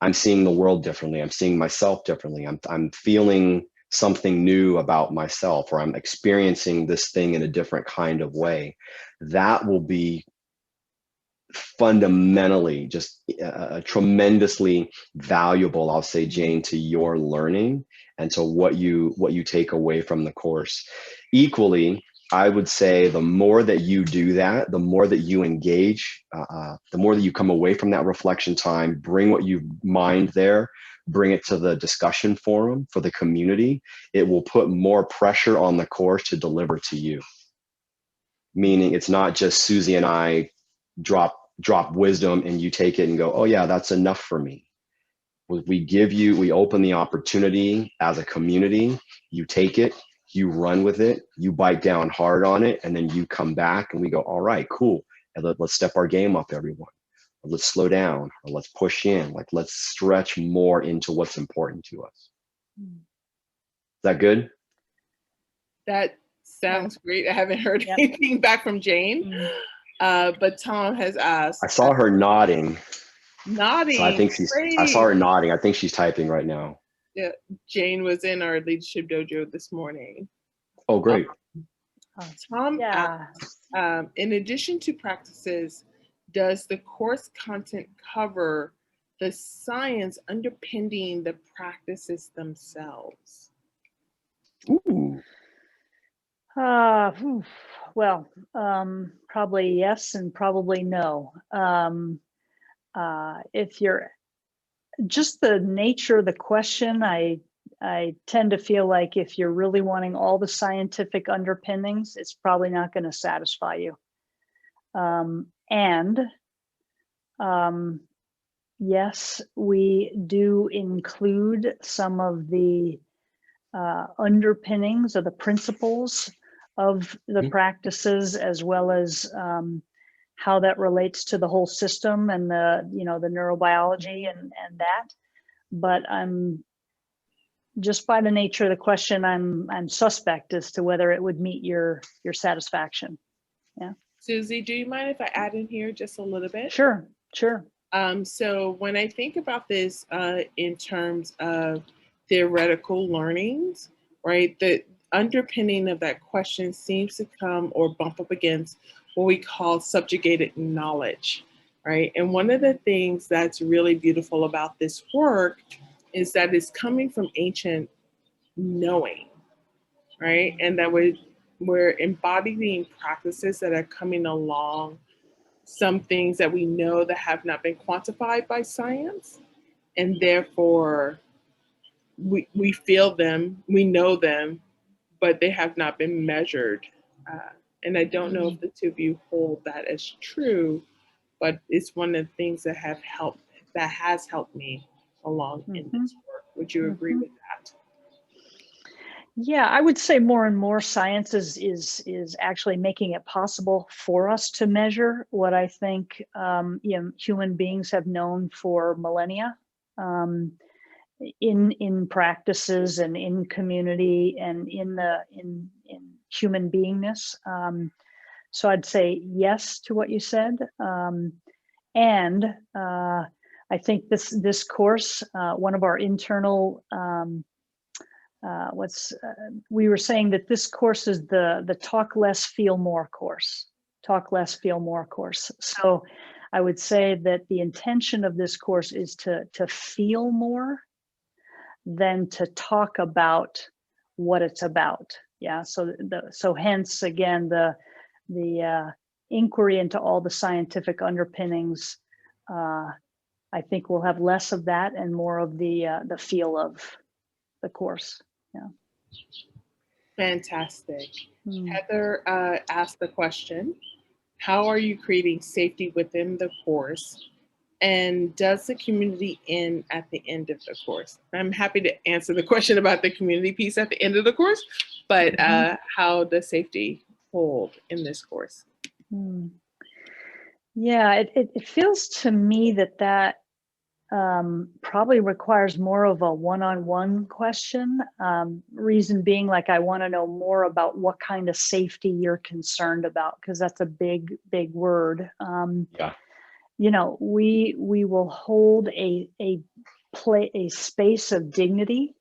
I'm seeing the world differently. I'm seeing myself differently. I'm feeling something new about myself, or I'm experiencing this thing in a different kind of way. That will be fundamentally just tremendously valuable, I'll say, Jane, to your learning and to what you take away from the course. Equally, I would say the more that you do that, the more that you engage, the more that you come away from that reflection time, bring what you mined there, bring it to the discussion forum for the community, it will put more pressure on the course to deliver to you. Meaning it's not just Susie and I drop wisdom and you take it and go, oh yeah, that's enough for me. We open the opportunity as a community, you take it, you run with it, you bite down hard on it, and then you come back and we go, all right, cool. And let's step our game up, everyone. Or let's slow down, or let's push in, like let's stretch more into what's important to us. Is that good? That sounds great. I haven't heard anything back from Jane, but Tom has asked. I saw her nodding. Nodding. So I saw her nodding. I think she's typing right now. Yeah, Jane was in our Leadership Dojo this morning. Oh, great. Tom asks, in addition to practices, does the course content cover the science underpinning the practices themselves? Ooh. Well, probably yes and probably no. If you're just the nature of the question, I tend to feel like if you're really wanting all the scientific underpinnings, it's probably not going to satisfy you. Yes, we do include some of the underpinnings or the principles of the practices, as well as how that relates to the whole system and the neurobiology and that. But I'm just, by the nature of the question, I'm suspect as to whether it would meet your satisfaction. Yeah. Susie, do you mind if I add in here just a little bit? Sure. So when I think about this in terms of theoretical learnings, right, the underpinning of that question seems to come or bump up against what we call subjugated knowledge, right? And one of the things that's really beautiful about this work is that it's coming from ancient knowing, right? And that we're embodying practices that are coming along, some things that we know that have not been quantified by science, and therefore we feel them, we know them, but they have not been measured. And I don't know if the two of you hold that as true, but it's one of the things that has helped me along in this work. Would you agree with that? Yeah, I would say more and more science is actually making it possible for us to measure what I think human beings have known for millennia, in practices and in community and in human beingness. So I'd say yes to what you said, and I think this course, one of our internal we were saying that this course is the talk less, feel more course. Talk less, feel more course. So I would say that the intention of this course is to feel more than to talk about what it's about. Yeah. So hence again the inquiry into all the scientific underpinnings. I think we'll have less of that and more of the feel of the course. Yeah. Fantastic. Heather asked the question, how are you creating safety within the course? And does the community end at the end of the course? I'm happy to answer the question about the community piece at the end of the course, but how does safety hold in this course? Yeah, it feels to me that probably requires more of a one-on-one question. Reason being, like, I want to know more about what kind of safety you're concerned about, because that's a big, big word. Yeah. You know, we will hold a space of dignity,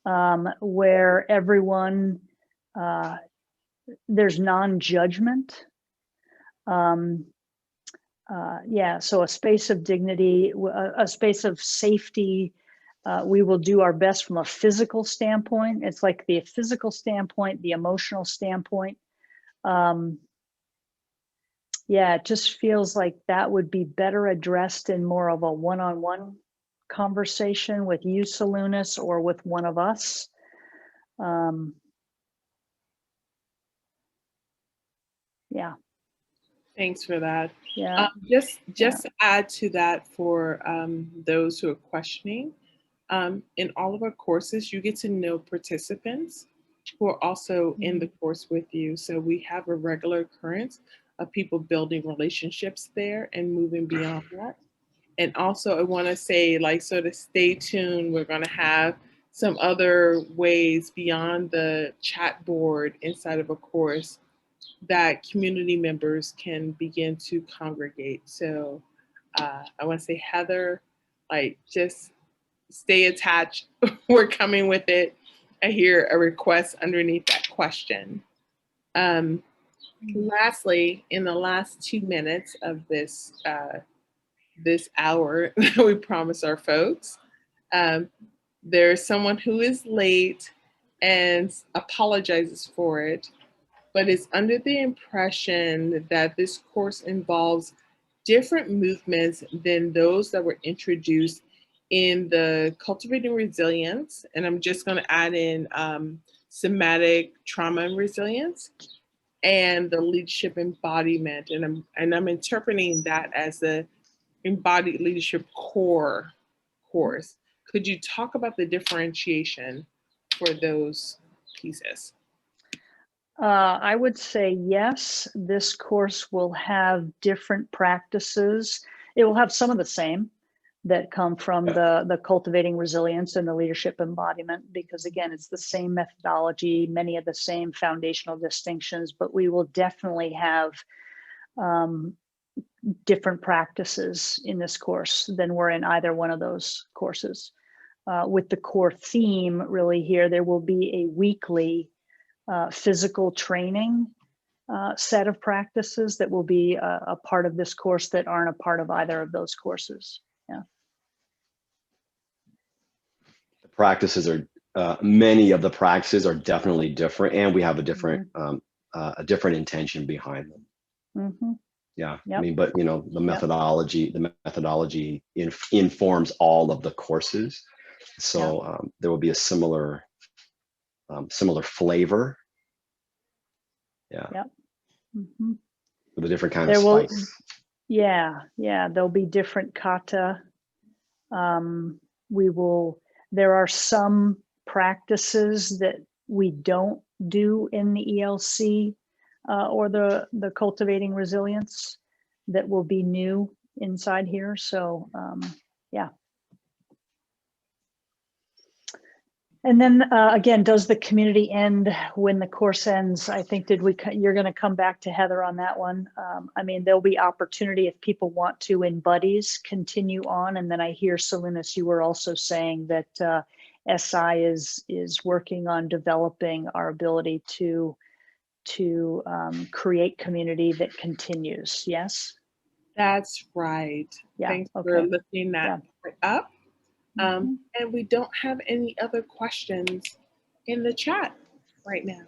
where everyone, there's non-judgment. Yeah, so a space of dignity, a space of safety. We will do our best from a physical standpoint. It's like the physical standpoint, the emotional standpoint. Yeah, it just feels like that would be better addressed in more of a one-on-one conversation with you, Salunas, or with one of us. Yeah. Thanks for that. Yeah. Just to add to that for those who are questioning, in all of our courses, you get to know participants who are also in the course with you. So we have a regular occurrence of people building relationships there and moving beyond that. And also I want to say, like, sort of stay tuned. We're going to have some other ways beyond the chat board inside of a course that community members can begin to congregate. So I want to say, Heather, like, just stay attached. We're coming with it. I hear a request underneath that question. Lastly, in the last 2 minutes of this this hour that we promise our folks, there's someone who is late and apologizes for it, but is under the impression that this course involves different movements than those that were introduced in the Cultivating Resilience. And I'm just going to add in somatic trauma and resilience and the leadership embodiment. And I'm interpreting that as the embodied leadership core course. Could you talk about the differentiation for those pieces? I would say yes, this course will have different practices. It will have some of the same that come from the cultivating resilience and the leadership embodiment, because again, it's the same methodology, many of the same foundational distinctions, but we will definitely have different practices in this course than were in either one of those courses. With the core theme really here, there will be a weekly physical training set of practices that will be a part of this course that aren't a part of either of those courses. Yeah. The practices are, many of the practices are definitely different, and we have a different, a different intention behind them. Mm-hmm. Yeah, Yep. I mean, but you know, the methodology informs all of the courses. So there will be a similar flavor. Yeah. Yep. Mm-hmm. With a different kind of spice. Yeah. There'll be different kata. There are some practices that we don't do in the ELC or the cultivating resilience that will be new inside here. So yeah. And then again, does the community end when the course ends? I think you're going to come back to Heather on that one. I mean, there'll be opportunity if people want to in buddies continue on. And then I hear, Salunas, you were also saying that SI is working on developing our ability to create community that continues. Yes? That's right. Yeah. Thanks Okay. for lifting that part up. Mm-hmm. And we don't have any other questions in the chat right now.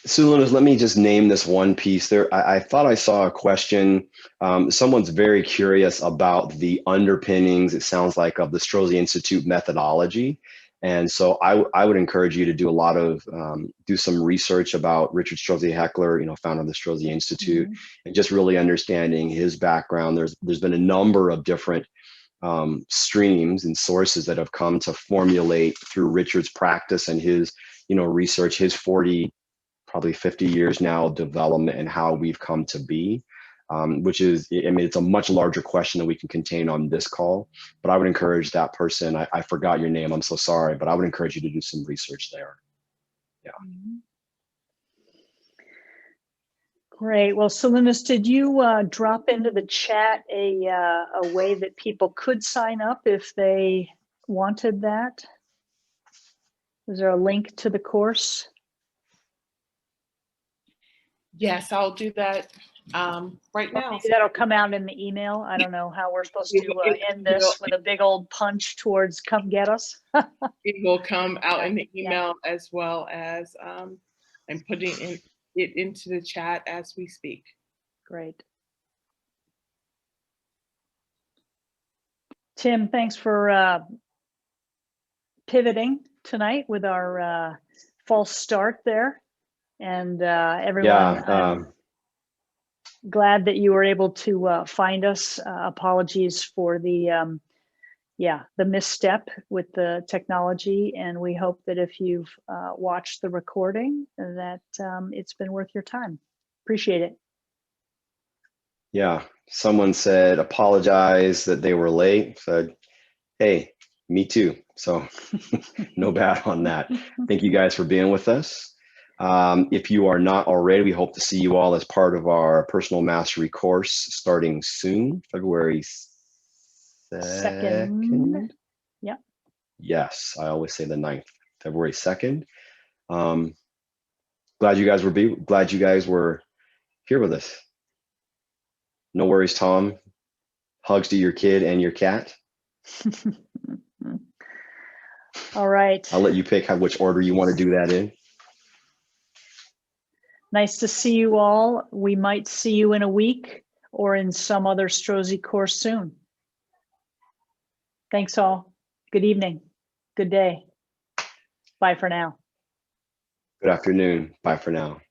Salunas, let me just name this one piece there. I thought I saw a question. Someone's very curious about the underpinnings, it sounds like, of the Strozzi Institute methodology. And so I would encourage you to do a lot of, do some research about Richard Strozzi Heckler, founder of the Strozzi Institute, and just really understanding his background. There's been a number of different streams and sources that have come to formulate through Richard's practice and his, research, his 40, probably 50 years now of development and how we've come to be. which is, I mean, it's a much larger question than we can contain on this call. But I would encourage that person, I forgot your name, I'm so sorry, but I would encourage you to do some research there. Yeah. Great. Well, Salinas, did you drop into the chat a way that people could sign up if they wanted that? Is there a link to the course? Yes, I'll do that right now. Maybe that'll come out in the email. I don't know how we're supposed to end this with a big old punch towards come get us. It will come out in the Yeah. email as well as I'm putting it into the chat as we speak. Great. Tim, thanks for pivoting tonight with our false start there. And everyone, Yeah. Glad that you were able to find us. Apologies for the misstep with the technology, and we hope that if you've watched the recording, that it's been worth your time. Appreciate it. Yeah, someone said apologize that they were late. Said, hey, me too. So no bad on that. Thank you guys for being with us. If you are not already, we hope to see you all as part of our personal mastery course starting soon, February 2nd. Yeah. Yes, I always say the 9th, February 2nd. Glad you guys were here with us. No worries, Tom. Hugs to your kid and your cat. All right. I'll let you pick which order you want to do that in. Nice to see you all. We might see you in a week or in some other Strozzi course soon. Thanks all. Good evening. Good day. Bye for now. Good afternoon. Bye for now.